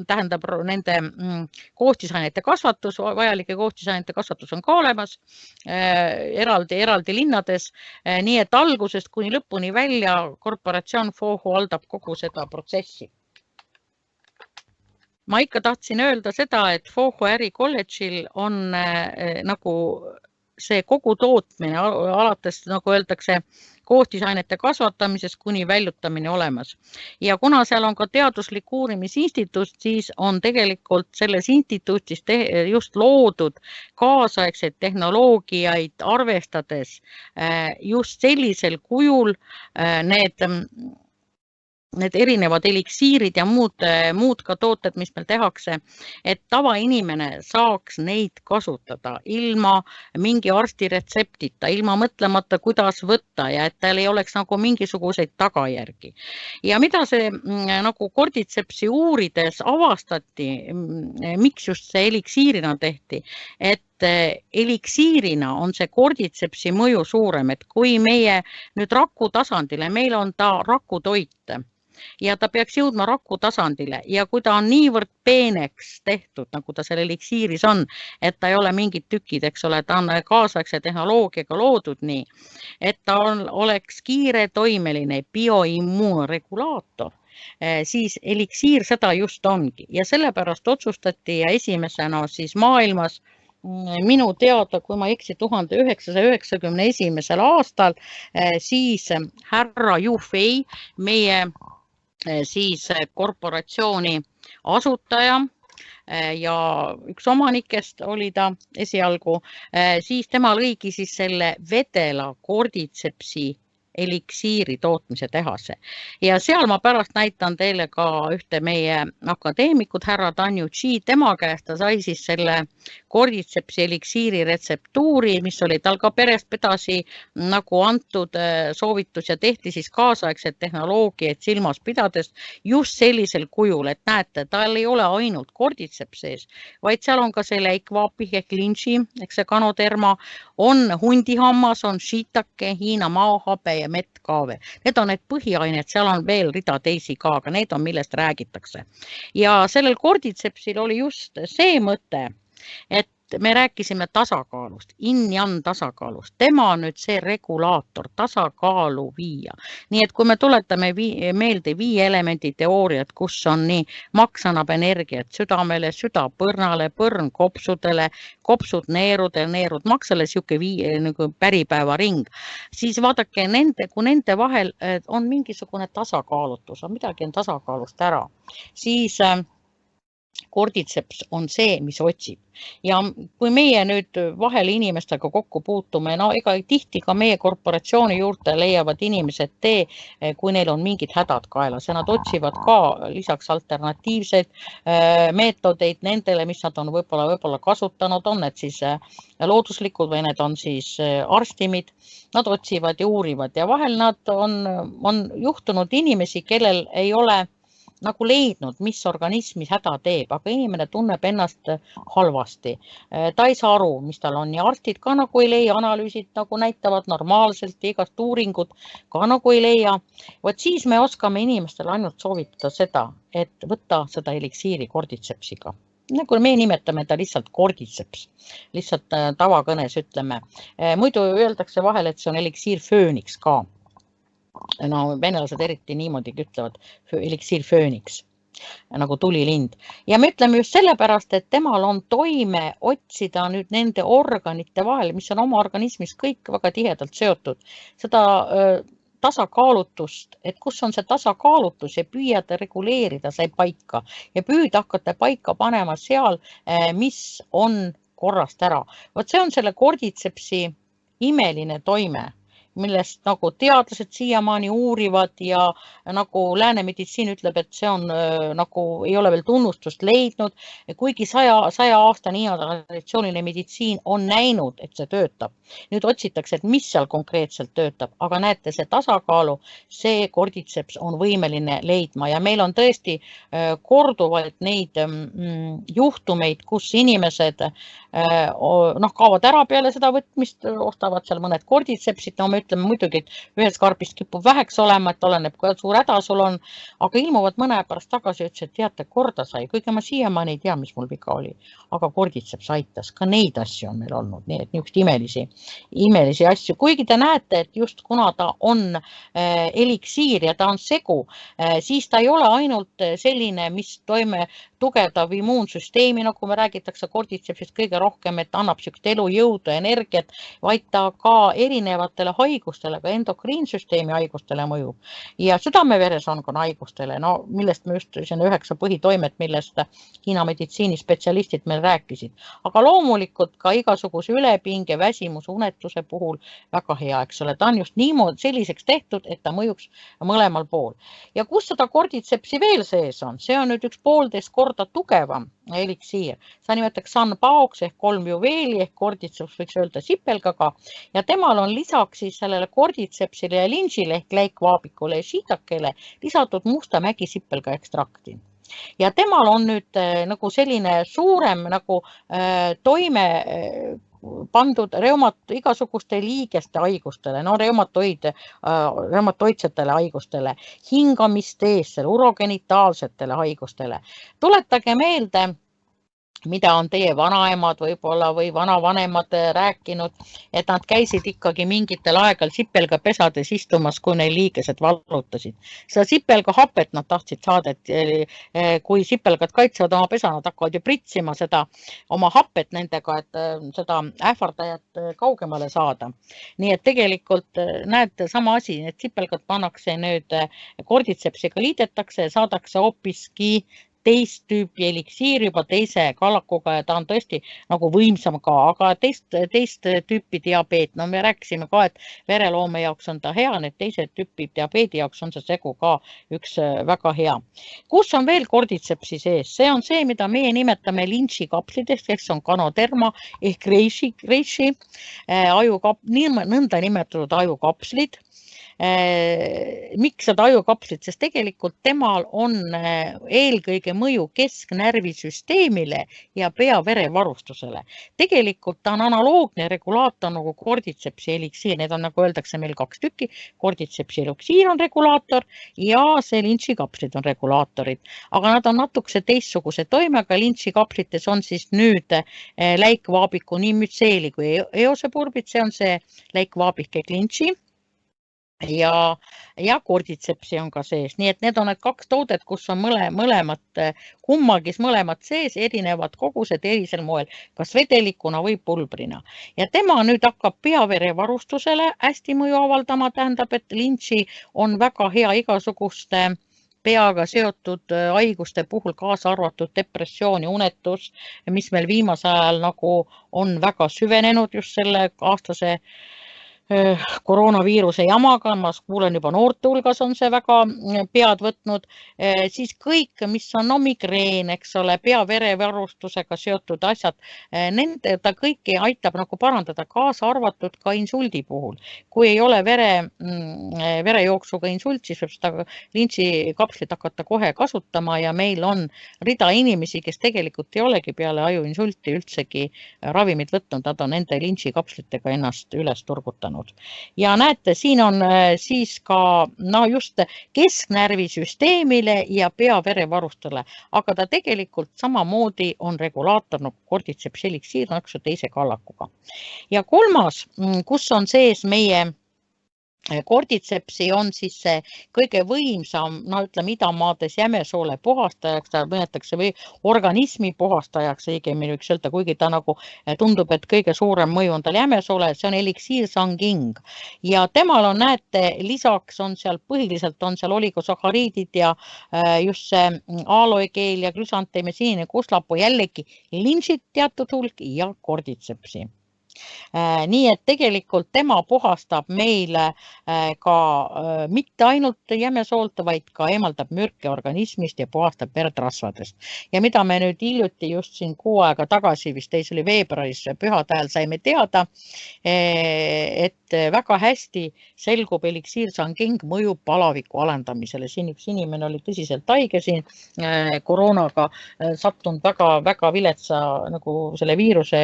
tähendab nende koostisainete kasvatus, vajalike koostisainete kasvatus on ka olemas eraldi linnades, nii et algusest kuni lõpuni välja korporatsioon FOHO haldab kogu seda protsessi. Ma ikka tahtsin öelda seda, et FOHO ärikolledžil on nagu see kogu tootmine alates, nagu öeldakse, koostisainete kasvatamisest kuni väljutamine olemas. Ja kuna seal on ka teaduslik uurimisinstituut, siis on tegelikult selles instituutis just loodud kaasaegseid tehnoloogiaid arvestades just sellisel kujul need erinevad eliksiirid ja muud ka tooted, mis meil tehakse, et tavainimene saaks neid kasutada ilma mingi arsti retseptita, ilma mõtlemata, kuidas võtta ja et tal ei oleks nagu mingisuguseid tagajärgi. Ja mida see nagu korditsepsi uurides avastati, miks just see eliksiirina tehti, et eliksiirina on see korditsepsi mõju suurem, et kui meie nüüd raku tasandile, meil on ta rakutoit, ja ta peaks jõudma raku tasandile ja kui ta on niivõrd peeneks tehtud, nagu ta seal eliksiiris on, et ta ei ole mingid tükid, eks ole, ta on kaasaegse tehnoloogiaga loodud nii, et ta oleks kiire toimeline bioimmuunregulaator, siis eliksiir seda just ongi ja sellepärast otsustati ja esimesena siis maailmas minu teada, kui ma eksi 1991. aastal, siis härra Yufei, meie siis korporatsiooni asutaja ja üks omanikest oli ta esialgu, siis tema lõigi siis selle vedela korditsepsi eliksiiri tootmise tehase. Ja seal ma pärast näitan teile ka ühte meie akadeemikut, härra Tanju Chi, tema käest ta sai siis selle korditsepsi eliksiiri retseptuuri, mis oli tal ka perest pedasi nagu antud soovitus ja tehti siis kaasaegset tehnoloogiaid silmas pidades just sellisel kujul, et näete, tal ei ole ainult korditseps sees, vaid seal on ka selle ekvaapi ehk linši, eks see kanoderma, on hundihammas, on shiitake, Hiina maohabe ja mettkaave. Need on need põhiained, seal on veel rida teisi ka, aga need on, millest räägitakse. Ja sellel korditsepsil oli just see mõte, et me rääkisime tasakaalust, yin-yang tasakaalust. Tema on nüüd see regulaator, tasakaalu viia. Nii et kui me tuletame meelde 5 elemendi teooriat, kus on nii maks annab energiat südamele, süda põrnale, põrn kopsudele, kopsud neerudele, neerud maksale, siuke nagu päripäeva ring, siis vaadake, kui nende vahel on mingisugune tasakaalutus, midagi on tasakaalust ära, siis korditseps on see, mis otsib. Ja kui meie nüüd vahel inimestega kokku puutume, no ega tihti ka meie korporatsiooni juurde leiavad inimesed tee, kui neil on mingid hädad kaelas ja nad otsivad ka lisaks alternatiivseid meetodeid nendele, mis nad on võib-olla kasutanud, on need siis looduslikud või need on siis arstimid, nad otsivad ja uurivad ja vahel nad on juhtunud inimesi, kellel ei ole nagu leidnud, mis organismis häda teeb, aga inimene tunneb ennast halvasti. Ta ei saa aru, mis tal on ja arstid ka nagu ei leia, analüüsid nagu näitavad normaalselt, igast uuringud ka nagu ei leia. Võt siis me oskame inimestele ainult soovitada seda, et võtta seda eliksiiri korditsepsiga. Nagu me nimetame ta lihtsalt korditseps, lihtsalt tavakõnes ütleme. Muidu öeldakse vahel, et see on eliksiir fööniks ka. No venelased eriti niimoodi ütlevad eliksiir fööniks, nagu tulilind. Ja me ütleme just sellepärast, et temal on toime otsida nüüd nende organite vahel, mis on oma organismis kõik väga tihedalt seotud. Seda tasakaalutust, et kus on see tasakaalutus ja püüada reguleerida see paika ja püüda hakata paika panema seal, mis on korrast ära. Võt see on selle korditsepsi imeline toime. millest nagu teadlased siiamaani uurivad ja nagu lääne meditsiin ütleb, et see on nagu ei ole veel tunnustust leidnud, kuigi 100 aastane Hiina traditsiooniline meditsiin on näinud, et see töötab. Nüüd otsitakse, et mis seal konkreetselt töötab, aga näete, see tasakaalu, see korditseps on võimeline leidma ja meil on tõesti korduvalt neid juhtumeid, kus inimesed kaovad ära peale seda võtmist, ostavad seal mõned korditsepsid, no me ütleme muidugi, et ühest karbist kipub väheks olema, et oleneb, kui suur häda sul on, aga ilmuvad mõne pärast tagasi ja ütles, et teate, korda sai, kuigi ma siiamaani ei tea, mis mul viga oli, aga korditseps aitas, ka neid asju on meil olnud, nii et niisugust imelisi asju, kuigi te näete, et just kuna ta on eliksiir ja ta on segu, siis ta ei ole ainult selline, mis tugevdab immuunsüsteemi, nagu me räägitakse korditsepsist kõige rohkem, et annab siukest elujõudu ja energiat, vaid ta ka erinevatele haigustele, ka endokriinsüsteemi haigustele mõjub ja südame-veresoonkonna haigustele, no millest me just 9 põhitoimet, millest Hiina meditsiinispetsialistid meil rääkisid, aga loomulikult ka igasuguse ülepinge, väsimuse, unetuse puhul väga hea, eks ole, ta on just niimoodi selliseks tehtud, et ta mõjuks mõlemal pool ja kus seda korditsepsi veel sees on, see on nüüd 1,5 korda tugevam eliksiir. Sa nimetaks sanpaoks ehk 3 juveeli ehk korditseps võiks öelda sipelgaga ja temal on lisaks siis sellele korditsepsile ja linšile ehk läikvaabikule ja shiitakele lisatud musta mägisipelga ekstrakti. Ja temal on nüüd nagu selline suurem nagu toime pandud igasuguste liigeste haigustele, no reumatoidsetele haigustele, hingamisteessele, urogenitaalsetele haigustele. Tuletage meelde, mida on teie vanaemad võib-olla või vanavanemad rääkinud, et nad käisid ikkagi mingitel aegal sipelgapesades istumas, kui neil liigesed vallutasid. Seda sipelgahapet nad tahtsid saada, et kui sipelgad kaitsevad oma pesa, nad hakkavad ju pritsima seda oma hapet nendega, et seda ähvardajat kaugemale saada. Nii et tegelikult näete sama asi, et sipelgad pannakse nüüd korditsepsiga liidetakse ja saadakse hoopiski teist tüüpi eliksiir juba teise kallakuga ja ta on tõesti nagu võimsam ka, aga teist tüüpi diabeet, no me rääkisime ka, et vereloome jaoks on ta hea, need teised tüüpi diabeedi jaoks on see segu ka üks väga hea. Kus on veel korditsepsi sees? See on see, mida meie nimetame linši kapslidest, kes on kanoderma ehk reishi, nõnda nimetatud ajukapslid. Miks seda ajukapslit, sest tegelikult temal on eelkõige mõju kesknärvisüsteemile ja pea-verevarustusele. Tegelikult ta on analoogne regulaator nagu korditsepsi eliksiir, need on nagu öeldakse meil 2 tükki, korditsepsi eliksiir on regulaator ja see linši kapslid on regulaatorid, aga nad on natukese teistsuguse toimega, linši kapslites on siis nüüd läikvaabiku nii mütseeli kui eosepurbid, see on see läikvaabik ehk linši. Ja korditsepsi on ka sees, nii et need on need 2 toodet, kus on mõlemad sees, erinevad kogused erisel moel, kas vedelikuna või pulbrina. Ja tema nüüd hakkab pea-verevarustusele hästi mõju avaldama, tähendab, et linši on väga hea igasuguste peaga seotud haiguste puhul, kaasa arvatud depressioon ja unetus, mis meil viimasel ajal nagu on väga süvenenud just selle aastase koroonaviiruse jamaga, ma kuulen juba noorte hulgas on see väga pead võtnud, siis kõik, mis on migreen, eks ole, pea-verevarustusega seotud asjad, ta kõiki aitab nagu parandada, kaasa arvatud ka insuldi puhul. Kui ei ole verejooksuga insult, siis võib seda linši kapslit hakata kohe kasutama ja meil on rida inimesi, kes tegelikult ei olegi peale ajuinsulti üldsegi ravimid võtnud, nad on nende linši kapslitega ennast üles turgutanud. Ja näete, siin on siis ka just kesknärvisüsteemile ja pea-verevarustele, aga ta tegelikult samamoodi on regulaator nagu korditsepsi eliksiir, nagu teise kallakuga. Ja kolmas, kus on sees meie korditsepsi on siis see kõige võimsam, ütleme idamaades jämesoole puhastajaks, ta mõnetakse või organismi puhastajaks, õigemini võiks öelda, kuigi ta nagu tundub, et kõige suurem mõju on tal jämesoole, see on eliksiir Sanging. Ja temal on, näete, lisaks on seal põhiliselt on seal oligosahariidid ja just see aloekeel ja glüsanteem ja sinine kuslapuu jällegi linšid teatud hulk ja korditsepsi. Nii et tegelikult tema puhastab meile ka mitte ainult jämesoolt, vaid ka eemaldab mürke organismist ja puhastab verd rasvadest. Ja mida me nüüd hiljuti just siin kuu aega tagasi, vist teis oli veebruaris pühade ajal saime teada, et väga hästi selgub eliksiir Sangeng mõjub palaviku alandamisele. Siin üks inimene oli tõsiselt haige siin koroonaga sattunud väga viletsa nagu selle viiruse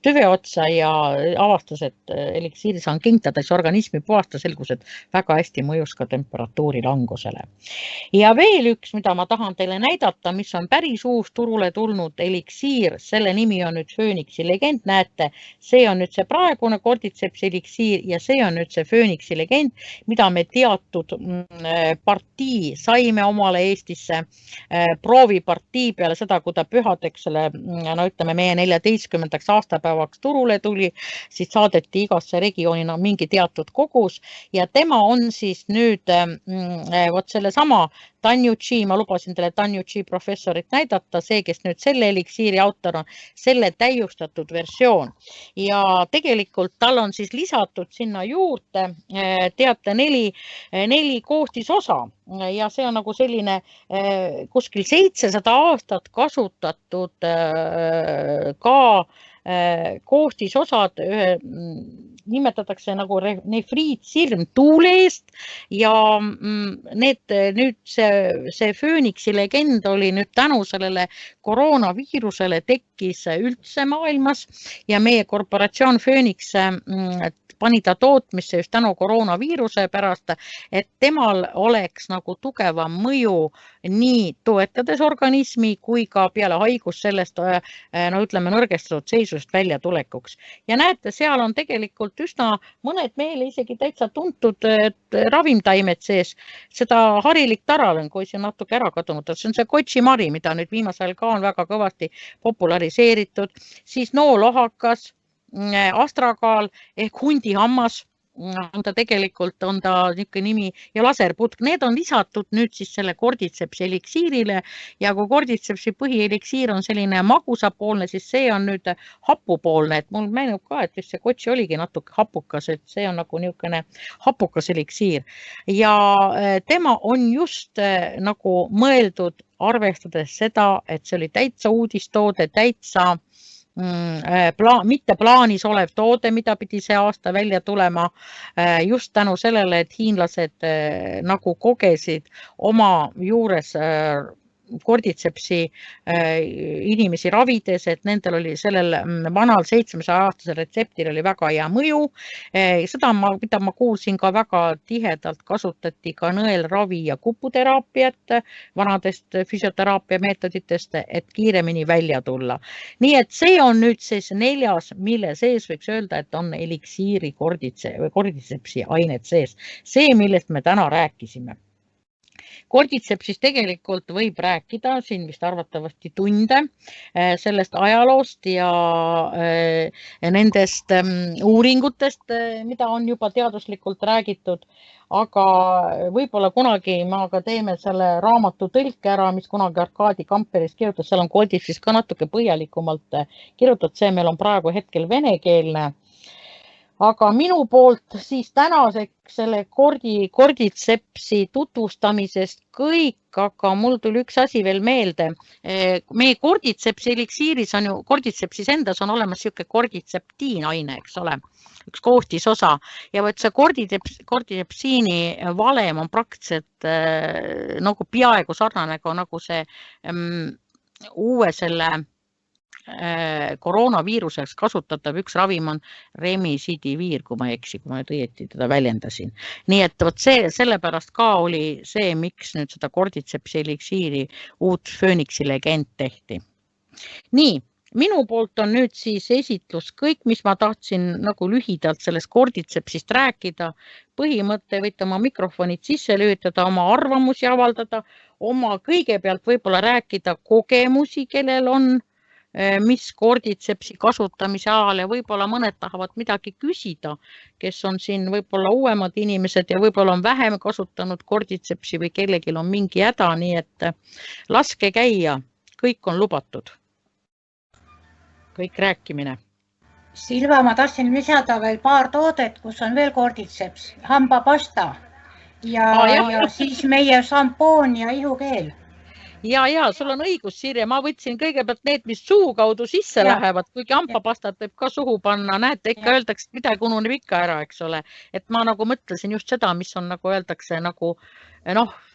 tüve otsa ja avastas, et eliksiiri Sangeng siis organismi puhasta, selgus, et väga hästi mõjus ka temperatuuri langusele. Ja veel üks, mida ma tahan teile näidata, mis on päris uus turule tulnud eliksiir, selle nimi on nüüd Phoenixi legend, näete, see on nüüd see praegune Cordycepsi eliksiir ja see on nüüd see Phoenixi legend, mida me teatud partii saime omale Eestisse proovipartii peale seda, kui ta pühadeks selle, no ütleme, meie 14. aastapäevaks turule tuli, siis saadeti igasse regioonina mingi teatud kogus ja tema on siis nüüd vot selle sama Danjuchi, ma lubasin teile Danjuchi professorit näidata, see, kes nüüd selle eliksiiri autor on, selle täiustatud versioon. Ja tegelikult tal on siis lisatud sinna juurde, teate, 4 koostisosa ja see on nagu selline kuskil 700 aastat kasutatud ka koostisosad nimetatakse nagu nefriitsirm tuule eest ja nüüd see Phoenixi legend oli nüüd tänu sellele koroonaviirusele tekkis üldse maailmas ja meie korporatsioon Phoenix pani ta tootmisse just tänu koroonaviiruse pärast, et temal oleks nagu tugevam mõju nii toetades organismi kui ka peale haigus sellest, no ütleme, nõrgestatud seisust välja tulekuks. Ja näete, seal on tegelikult üsna mõned meile isegi täitsa tuntud ravimtaimed sees. Seda harilik taral on, kui see on natuke ära kadunud. See on see kotšimari, mida nüüd viimasel ka on väga kõvasti populariseeritud. Siis noolohakas, astragaal ehk hundihammas, on ta tegelikult, on ta niisugune nimi ja laserputk. Need on lisatud nüüd siis selle Cordycepsi eliksiirile ja kui Cordycepsi põhieliksiir on selline magusapoolne, siis see on nüüd hapupoolne, et mul meenub ka, et vist see kotši oligi natuke hapukas, et see on nagu niisugune hapukas eliksiir ja tema on just nagu mõeldud arvestades seda, et see oli täitsa uudistoode, täitsa mitte plaanis olev toode, mida pidi see aasta välja tulema just tänu sellele, et hiinlased nagu kogesid oma juures Cordycepsi inimesi ravides, et nendel oli sellel vanal 700-aastasel retseptil oli väga hea mõju. Seda, mida ma kuulsin ka väga tihedalt, kasutati ka nõelravi ja kuputeraapiat vanadest füsioteraapia meetoditest, et kiiremini välja tulla. Nii et see on nüüd siis 4, mille sees võiks öelda, et on eliksiiri Cordycepsi ained sees. See, millest me täna rääkisime. Cordycepsis tegelikult võib rääkida, siin vist arvatavasti tunde, sellest ajaloost ja nendest uuringutest, mida on juba teaduslikult räägitud, aga võib-olla kunagi me aga teeme selle raamatu tõlke ära, mis kunagi Arkadi Kamperis kirjutas, seal on Cordycepsis ka natuke põhjalikumalt kirjutatud, see meil on praegu hetkel venekeelne. Aga minu poolt siis tänaseks selle Cordycepsi tutvustamisest kõik, aga mul tuli üks asi veel meelde. Meie Cordycepsi eliksiiris on ju, Cordycepsis endas on olemas siuke Cordyceptiinaine, eks ole, üks koostisosa. Ja võt see Cordycepsiini valem on praktiliselt nagu peaaegu sarnane nagu see uue selle koroonaviiruseks kasutatav üks ravim on Remdesivir, kui ma ei eksi, kui ma nüüd õieti teda väljendasin. Nii et võt sellepärast ka oli see, miks nüüd seda Cordycepsi eliksiiri uut Phoenixi legend tehti. Nii, minu poolt on nüüd siis esitlus kõik, mis ma tahtsin nagu lühidalt sellest Cordycepsist rääkida. Põhimõte võite oma mikrofonid sisse lülitada, oma arvamusi avaldada, oma kõigepealt võib-olla rääkida kogemusi, kellel on mis Cordycepsi kasutamise ajal ja võib-olla mõned tahavad midagi küsida, kes on siin võib-olla uuemad inimesed ja võib-olla on vähem kasutanud Cordycepsi või kellelgi on mingi häda, nii et laske käia, kõik on lubatud. Kõik rääkimine. Silva, ma tahtsin lisada veel paar toodet, kus on veel Cordyceps, hambapasta ja siis meie šampoon ja ihukeel. Ja, sul on õigus, Sirje, ma võtsin kõigepealt need, mis suu kaudu sisse lähevad, kuigi hambapastat võib ka suhu panna, näete, ikka öeldakse, midagi ununeb ikka ära, eks ole. Et ma nagu mõtlesin just seda, mis on nagu öeldakse nagu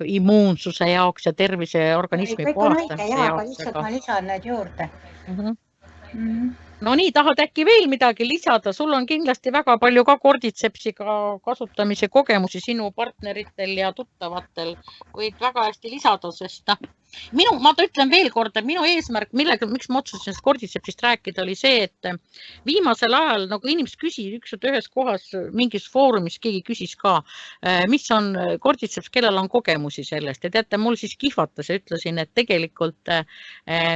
immuunsuse jaoks ja tervise organismi puhastamise jaoks. Aga lihtsalt ma lisan need juurde. No nii, tahad äkki veel midagi lisada? Sul on kindlasti väga palju ka Cordycepsiga kasutamise kogemusi sinu partneritel ja tuttavatel. Võid väga hästi lisada, sest ma ütlen veel kord, et minu eesmärk, miks ma otsustasin Cordycepsist rääkida, oli see, et viimasel ajal nagu inimesed küsisid ühes kohas, mingis foorumis keegi küsis ka, mis on Cordyceps, kellel on kogemusi sellest. Ja teate, mul siis kihvatas ja ütlesin, et tegelikult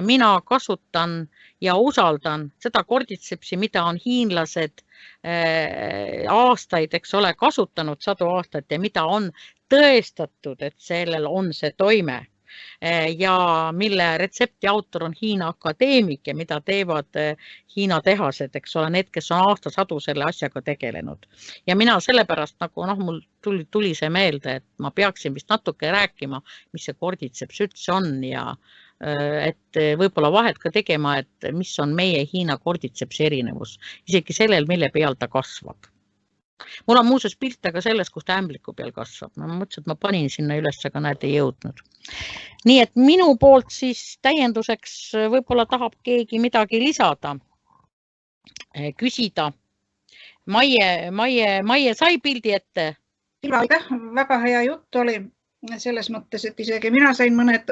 mina kasutan ja usaldan seda Cordycepsi, mida on hiinlased aastaid, eks ole, kasutanud 100 aastat ja mida on tõestatud, et sellel on see toime. Ja mille retsepti autor on Hiina akadeemik ja mida teevad Hiina tehased, eks ole, need, kes on aastasadu selle asjaga tegelenud. Ja mina sellepärast, nagu mul tuli see meelde, et ma peaksin vist natuke rääkima, mis see Cordyceps üldse on ja et võib-olla vahet ka tegema, et mis on meie Hiina Cordycepsi erinevus, isegi sellel, mille peal ta kasvab. Mul on muuseas pilte ka sellest, kus ta ämbliku peal kasvab. Ma mõtlesin, et ma panin sinna üles, aga näed, ei jõudnud. Nii et minu poolt siis täienduseks võib-olla tahab keegi midagi lisada, küsida. Maie sai pildi ette? Silva, aitäh, väga hea jutt oli selles mõttes, et isegi mina sain mõned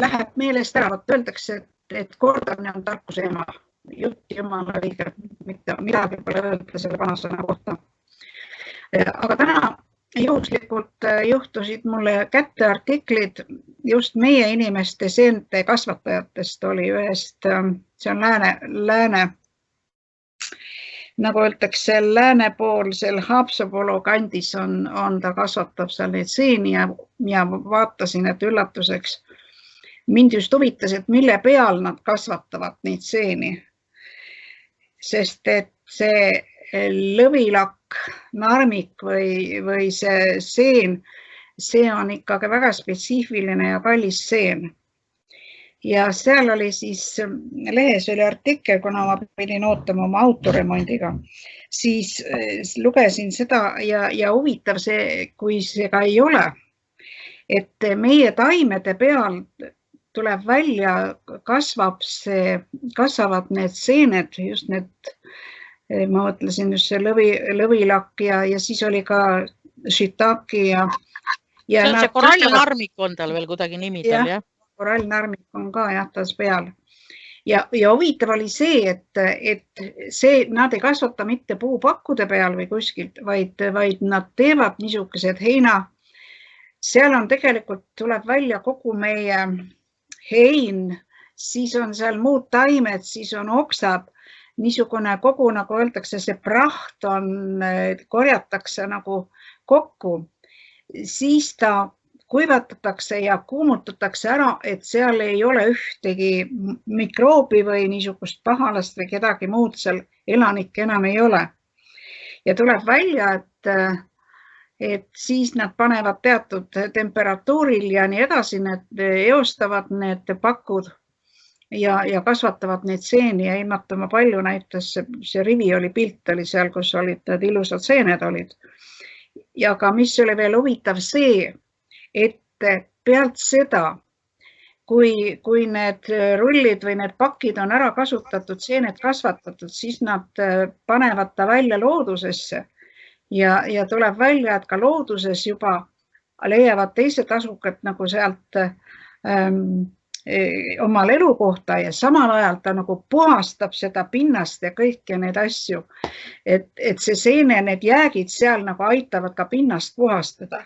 läheb meelest ära, öeldakse, et kordamine on tarkuse ema. Jutti jumal õige, midagi pole öelda selle vanasõna kohta. Aga täna juhuslikult juhtusid mulle kätte artiklid just meie inimeste seente kasvatajatest oli ühest, see on lääne, nagu öeldakse, läänepoolsel Haapsalu kandis on ta kasvatab seal neid seeni ja vaatasin, et üllatuseks mind just huvitas, et mille peal nad kasvatavad neid seeni. Sest et see lõvilakk, narmik või see seen, see on ikkagi väga spetsiifiline ja kallis seen. Ja seal oli siis, lehes oli artikkel, kuna ma pidin ootama oma autoremondiga, siis lugesin seda ja huvitav see, kui see ka ei ole, et meie taimede peal tuleb välja, kasvavad need seened, just need, ma mõtlesin just see lõvilakk ja siis oli ka shiitake ja see on see korallnarmik on tal veel kuidagi nimi tal, jah? Korallnarmik on ka jah, tas peal. Ja huvitav oli see, et nad ei kasvata mitte puupakkude peal või kuskilt, vaid nad teevad niisugused heina. Seal on tegelikult, tuleb välja kogu meie hein, siis on seal muud taimed, siis on oksad, niisugune kogu, nagu öeldakse, see praht korjatakse nagu kokku, siis ta kuivatatakse ja kuumutatakse ära, et seal ei ole ühtegi mikroobi või niisugust pahalast või kedagi muud seal elanikke enam ei ole. Ja tuleb välja, et siis nad panevad teatud temperatuuril ja nii edasi, need eostavad need pakud ja kasvatavad neid seeni ja ilmatama palju näitas, see rivi oli pilt oli seal, kus olid need ilusad seened olid. Ja ka mis oli veel huvitav see, et pealt seda, kui need rullid või need pakid on ära kasutatud, seened kasvatatud, siis nad panevad ta välja loodusesse. Ja tuleb välja, et ka looduses juba leiavad teised asukad nagu sealt omal elukohta ja samal ajal ta nagu puhastab seda pinnast ja kõiki neid asju. Et see seene, need jäägid seal nagu aitavad ka pinnast puhastada.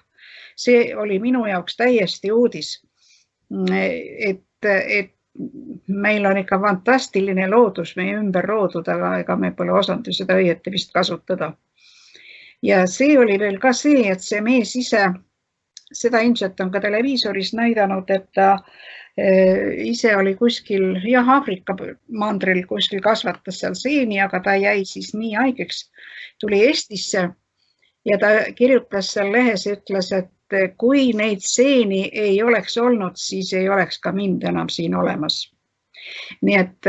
See oli minu jaoks täiesti uudis, et meil on ikka fantastiline loodus meie ümber loodud, aga ega me pole osanud seda õieti vist kasutada. Ja see oli veel ka see, et see mees ise seda ilmselt on ka televiisoris näidanud, et ta ise oli kuskil, Aafrika mandril kuskil kasvatas seal seeni, aga ta jäi siis nii haigeks, tuli Eestisse ja ta kirjutas seal lehes, ütles, et kui neid seeni ei oleks olnud, siis ei oleks ka mind enam siin olemas. Nii et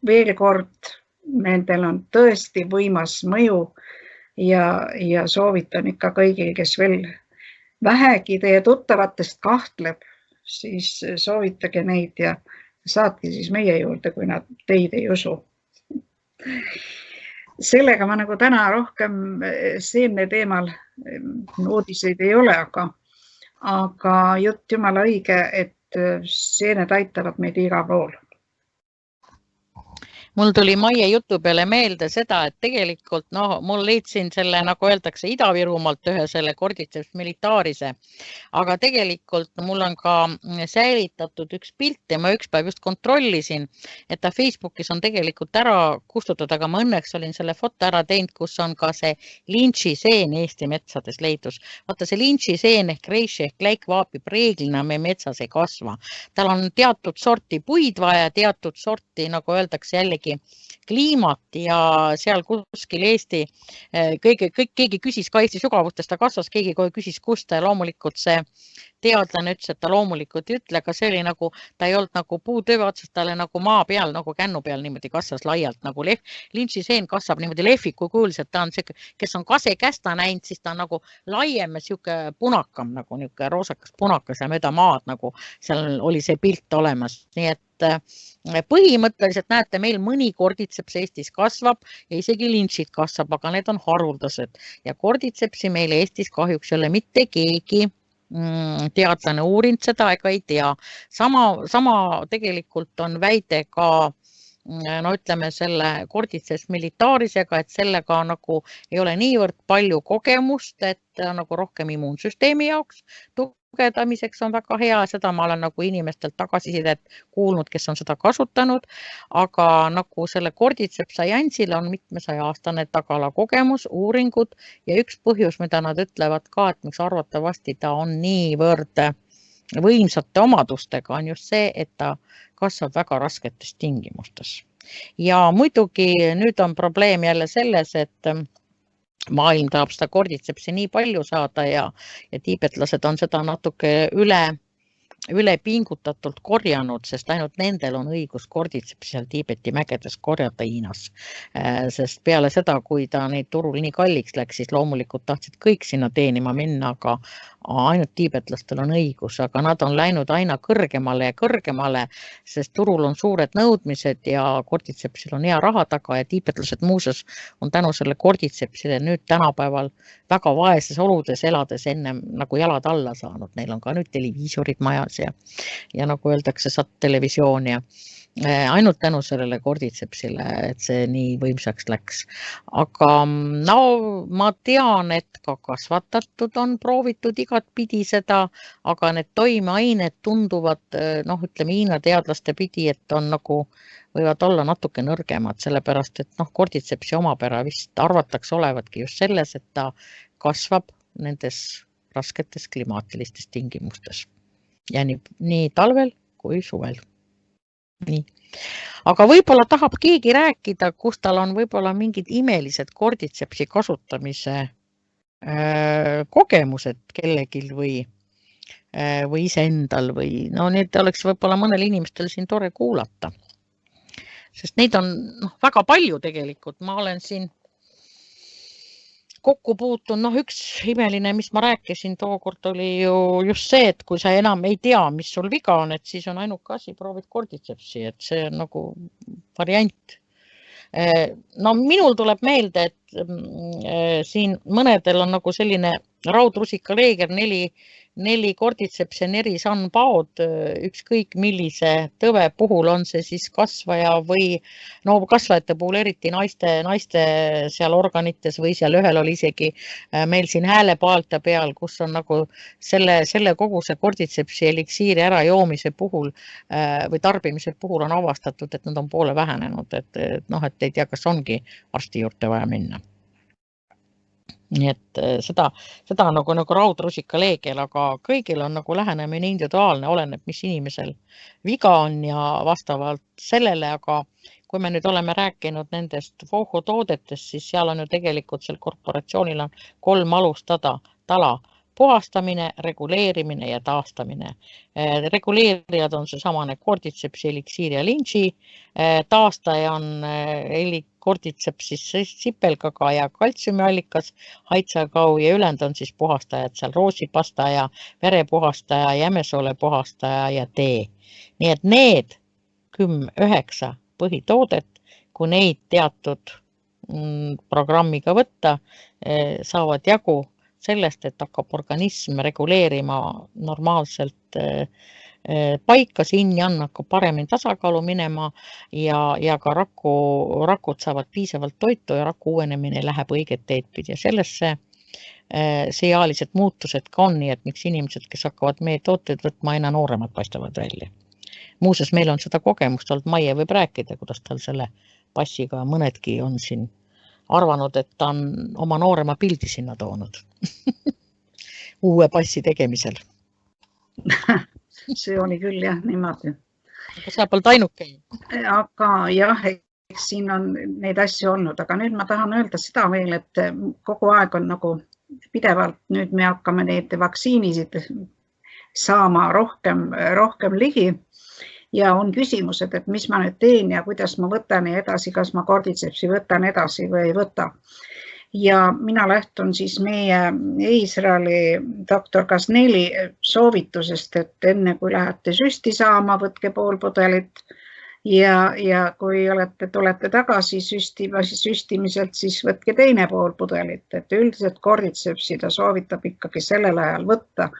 veel kord, nendel on tõesti võimas mõju ja soovitan ikka kõigil, kes veel vähegi teie tuttavatest kahtleb, siis soovitage neid ja saatke siis meie juurde, kui nad teid ei usu. Sellega ma nagu täna rohkem seemne teemal uudiseid ei ole, aga jutt jumala õige, et seened aitavad meid igal pool. Mul tuli Maie jutu peale meelde seda, et tegelikult mul leidsin selle, nagu öeldakse, Ida-Virumaalt ühe selle Cordyceps militarise, aga tegelikult mul on ka säilitatud üks pilt ja ma üks päev just kontrollisin, et ta Facebookis on tegelikult ära kustutud, aga ma õnneks olin selle foto ära teinud, kus on ka see lintšiseen Eesti metsades leidus. Vaata see lintšiseen ehk reishi ehk läikvaapib reeglina me metsas ei kasva. Tal on teatud sorti puid vaja, teatud sorti, nagu öeldakse jällegi, kliimat ja seal kuskil Eesti, keegi küsis ka Eesti sügavustest, ta kasvas, keegi kohe küsis kust ja loomulikult see teadlane ütles, et ta loomulikult ei ütle, aga see oli nagu, ta ei olnud nagu puutüve otsast, ta oli nagu maa peal, nagu kännu peal niimoodi kasvas laialt, nagu lintšiseen kasvab niimoodi lehviku kuulselt, ta on see, kes on kasekästa näinud, siis ta on nagu laiem ja siuke punakam, nagu niuke roosakas punakas ja mööda maad, nagu seal oli see pilt olemas, nii et põhimõtteliselt näete, meil mõni Cordyceps Eestis kasvab ja isegi lintšid kasvab, aga need on haruldased ja Cordycepsi meil Eestis kahjuks ei ole mitte keegi teadlane uurinud seda ega ei tea. Sama tegelikult on väide ka ütleme selle Cordyceps militarisega, et sellega nagu ei ole niivõrd palju kogemust, et nagu rohkem immuunsüsteemi jaoks tugevdamiseks on väga hea, seda ma olen nagu inimestelt tagasisidet kuulnud, kes on seda kasutanud, aga nagu selle Cordyceps saiansil on mitmesaja-aastane tagala kogemus, uuringud ja üks põhjus, mida nad ütlevad ka, et miks arvatavasti ta on niivõrd võimsate omadustega, on just see, et ta kasvab väga rasketes tingimustes. Ja muidugi nüüd on probleem jälle selles, et maailm tahab seda Cordycepsi nii palju saada ja tiibetlased on seda natuke üle pingutatult korjanud, sest ainult nendel on õigus Cordycepsi seal Tiibeti mägedes korjata Hiinas. Sest peale seda, kui ta neid turul nii kalliks läks, siis loomulikult tahtsid kõik sinna teenima minna, aga ainult tiibetlastel on õigus, aga nad on läinud aina kõrgemale ja kõrgemale, sest turul on suured nõudmised ja Cordycepsil on hea raha taga ja tiibetlased muuseas on tänu selle Cordycepsile nüüd tänapäeval väga vaeses oludes elades ennem nagu jalad alla saanud. Neil on ka nüüd televiisorid majas ja nagu öeldakse, saad televisioon ja ainult tänu sellele Cordycepsile, et see nii võimsaks läks. Aga ma tean, et ka kasvatatud on proovitud igat pidi seda, aga need toimeained tunduvad, ütleme Hiina teadlaste pidi, et on nagu võivad olla natuke nõrgemad, sellepärast, et Cordycepsi omapära vist arvatakse olevatki just selles, et ta kasvab nendes rasketes klimaatilistes tingimustes ja nii talvel kui suvel. Nii. Aga võib-olla tahab keegi rääkida, kus tal on võib-olla mingid imelised Cordycepsi kasutamise kogemused kellegil või iseendal või need oleks võib-olla mõnel inimestel siin tore kuulata. Sest neid on väga palju tegelikult. Ma olen siin kokku puutunud, üks imeline, mis ma rääkisin tookord oli ju just see, et kui sa enam ei tea, mis sul viga on, et siis on ainuke asi, proovid Cordycepsi, et see on nagu variant. Minul tuleb meelde, et siin mõnedel on nagu selline raudrusikaleeger, 4 Cordyceps ja 4 Sanbaod, ükskõik millise tõve puhul on see siis kasvaja või kasvajate puhul eriti naiste seal organites või seal ühel oli isegi meil siin häälepaalta peal, kus on nagu selle koguse Cordycepsi eliksiiri ära joomise puhul või tarbimise puhul on avastatud, et nad on poole vähenenud, et ei tea, kas ongi arsti juurde vaja minna. Nii et seda on nagu raudrusika leegel, aga kõigil on nagu lähenemine individuaalne, oleneb, mis inimesel viga on ja vastavalt sellele, aga kui me nüüd oleme rääkinud nendest Voho toodetest, siis seal on ju tegelikult sel korporatsioonil on 3 alustada tala. Puhastamine, reguleerimine ja taastamine. Reguleerijad on seesamane Cordyceps, Elixir ja Lingi. Taastaja on Cordyceps siis sipelgaga ja kaltsiumiallikas, haitsakau ja ülend on siis puhastajad seal roosipasta ja verepuhastaja, jämesoole puhastaja ja tee. Nii et need 9 põhitoodet, kui neid teatud programmiga võtta, saavad jagu sellest, et hakkab organism reguleerima normaalselt paika, yin-yang hakkab paremini tasakaalu minema ja ka rakud saavad piisavalt toitu ja raku uuenemine läheb õiget teed pidi ja sellesse seealised muutused ka on, nii et miks inimesed, kes hakkavad meie tooteid võtma, aina nooremad paistavad välja. Muuseas, meil on seda kogemust olnud, Maie võib rääkida, kuidas tal selle passiga mõnedki on siin arvanud, et ta on oma noorema pildi sinna toonud uue passi tegemisel. See oli küll jah, niimoodi. Aga sa polnud ainuke. Aga jah, eks siin on neid asju olnud, aga nüüd ma tahan öelda seda veel, et kogu aeg on nagu pidevalt, nüüd me hakkame neid vaktsiinisid saama rohkem ligi. Ja on küsimused, et mis ma nüüd teen ja kuidas ma võtan ja edasi, kas ma Cordycepsi võtan edasi või ei võta. Ja mina lähtun siis meie Iisraeli doktor Kasneli soovitusest, et enne kui lähete süsti saama, võtke pool pudelit ja kui tulete tagasi süstimiselt, siis võtke teine pool pudelit. Et üldiselt Cordycepsi ta soovitab ikkagi sellel ajal võtta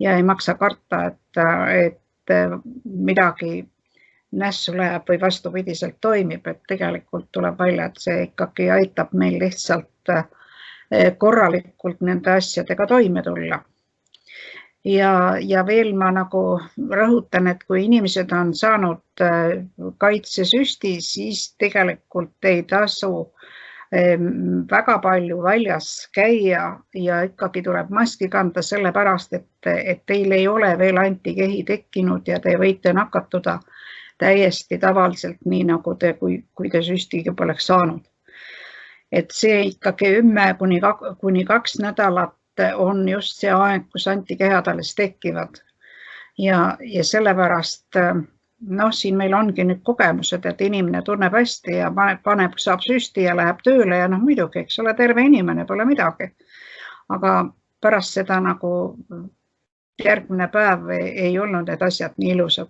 ja ei maksa karta, et midagi nässu läheb või vastupidiselt toimib, et tegelikult tuleb välja, et see ikkagi aitab meil lihtsalt korralikult nende asjadega toime tulla. Ja veel ma nagu rõhutan, et kui inimesed on saanud kaitsesüsti, siis tegelikult ei tasu väga palju väljas käia ja ikkagi tuleb maski kanda sellepärast, et teil ei ole veel antikehi tekkinud ja te võite nakatuda täiesti tavaliselt, nii nagu kui te süstiga poleks saanud. Et see ikkagi 10 kuni 2 nädalat on just see aeg, kus antikehad alles tekivad. Ja sellepärast siin meil ongi nüüd kogemused, et inimene tunneb hästi ja saab süsti ja läheb tööle ja muidugi, eks ole, terve inimene, pole midagi. Aga pärast seda nagu järgmine päev ei olnud need asjad nii ilusad,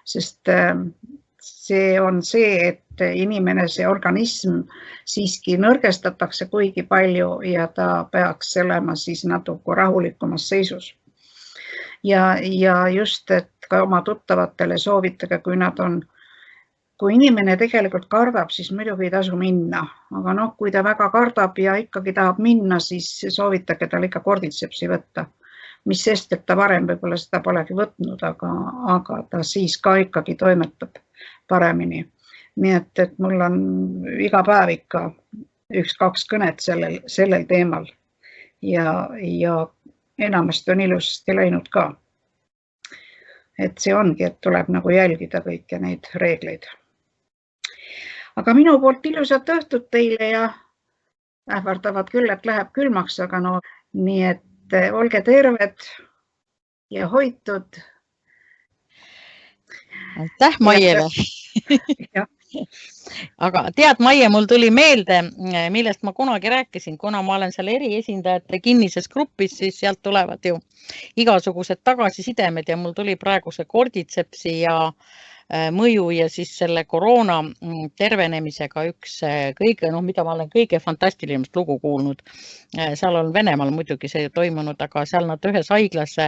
sest see on see, et inimene, see organism siiski nõrgestatakse kuigi palju ja ta peaks olema siis natuke rahulikumas seisus. Ja just, et ka oma tuttavatele soovitage, kui inimene tegelikult kardab, siis muidugi ei tasu minna. Aga kui ta väga kardab ja ikkagi tahab minna, siis soovitage tal ikka Cordycepsi võtta. Mis sest, et ta varem võib-olla seda polegi võtnud, aga ta siis ka ikkagi toimetab paremini. Nii et mul on iga päev ikka 1-2 kõnet sellel teemal ja enamasti on ilusasti läinud ka. Et see ongi, et tuleb nagu jälgida kõiki neid reegleid. Aga minu poolt ilusat õhtut teile ja ähvardavad küll, et läheb külmaks, aga nii et olge terved ja hoitud. Aitäh Maiele! Aga tead, Maie, mul tuli meelde, millest ma kunagi rääkisin, kuna ma olen seal eriesindajate kinnises grupis, siis sealt tulevad ju igasugused tagasisidemed ja mul tuli praegu see Cordycepsi ja mõju ja siis selle koroona tervenemisega üks kõige, mida ma olen kõige fantastilimast lugu kuulnud. Seal on Venemaal muidugi see toimunud, aga seal nad ühes haiglas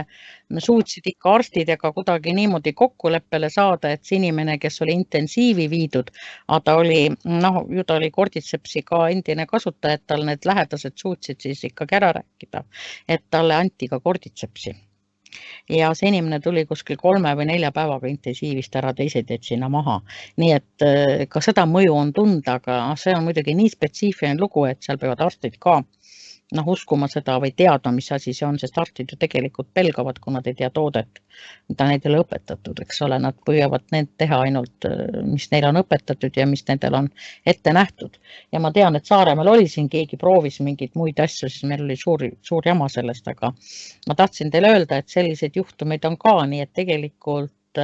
suutsid ikka arstid ega kuidagi niimoodi kokkuleppele saada, et see inimene, kes oli intensiivi viidud, ta oli Cordycepsi ka endine kasutaja, et tal need lähedased suutsid siis ikkagi ära rääkida, et talle anti ka Cordycepsi. Ja see inimene tuli kuskil 3 või 4 päevaga intensiivist ära, teised jäid sinna maha. Nii et ka seda mõju on tunda, aga see on muidugi nii spetsiifiline lugu, et seal peavad arstid ka uskuma seda või teadma, mis asi see on, sest arstid ju tegelikult pelgavad, kui nad ei tea toodet, mida neid ei ole õpetatud, eks ole, nad püüavad need teha ainult, mis neil on õpetatud ja mis nendel on ette nähtud. Ja ma tean, et Saaremaal oli siin keegi proovis mingeid muid asju, siis meil oli suur jama sellest, aga ma tahtsin teile öelda, et selliseid juhtumeid on ka, nii et tegelikult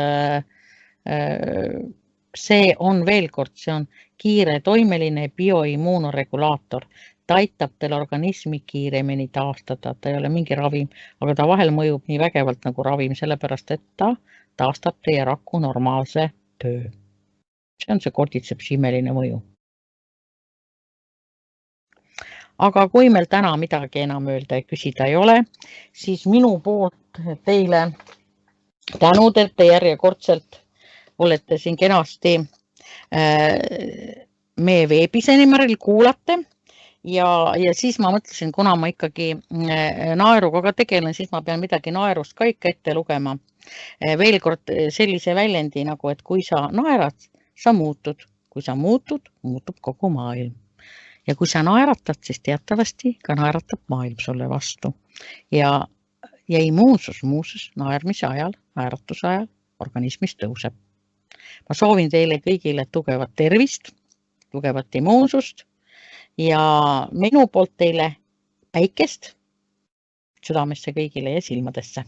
see on veel kord, see on kiire toimeline bioimmuunoregulaator. Ta aitab teil organismi kiiremini taastada, ta ei ole mingi ravim, aga ta vahel mõjub nii vägevalt nagu ravim, sellepärast et ta taastab teie raku normaalse töö. See on see Cordycepsi imeline mõju. Aga kui meil täna midagi enam öelda ja küsida ei ole, siis minu poolt teile tänud, et te järjekordselt olete siin kenasti meie veebiseminaril kuulate. Ja siis ma mõtlesin, kuna ma ikkagi naeruga ka tegelen, siis ma pean midagi naerust ka ikka ette lugema. Veel kord sellise väljendi nagu, et kui sa naerad, sa muutud. Kui sa muutud, muutub kogu maailm. Ja kui sa naeratad, siis teatavasti ka naeratab maailm sulle vastu. Ja immuunsus muuseas naermise ajal, naeratuse ajal organismis tõuseb. Ma soovin teile kõigile tugevat tervist, tugevat immuunsust ja minu poolt teile päikest südamesse kõigile ja silmadesse.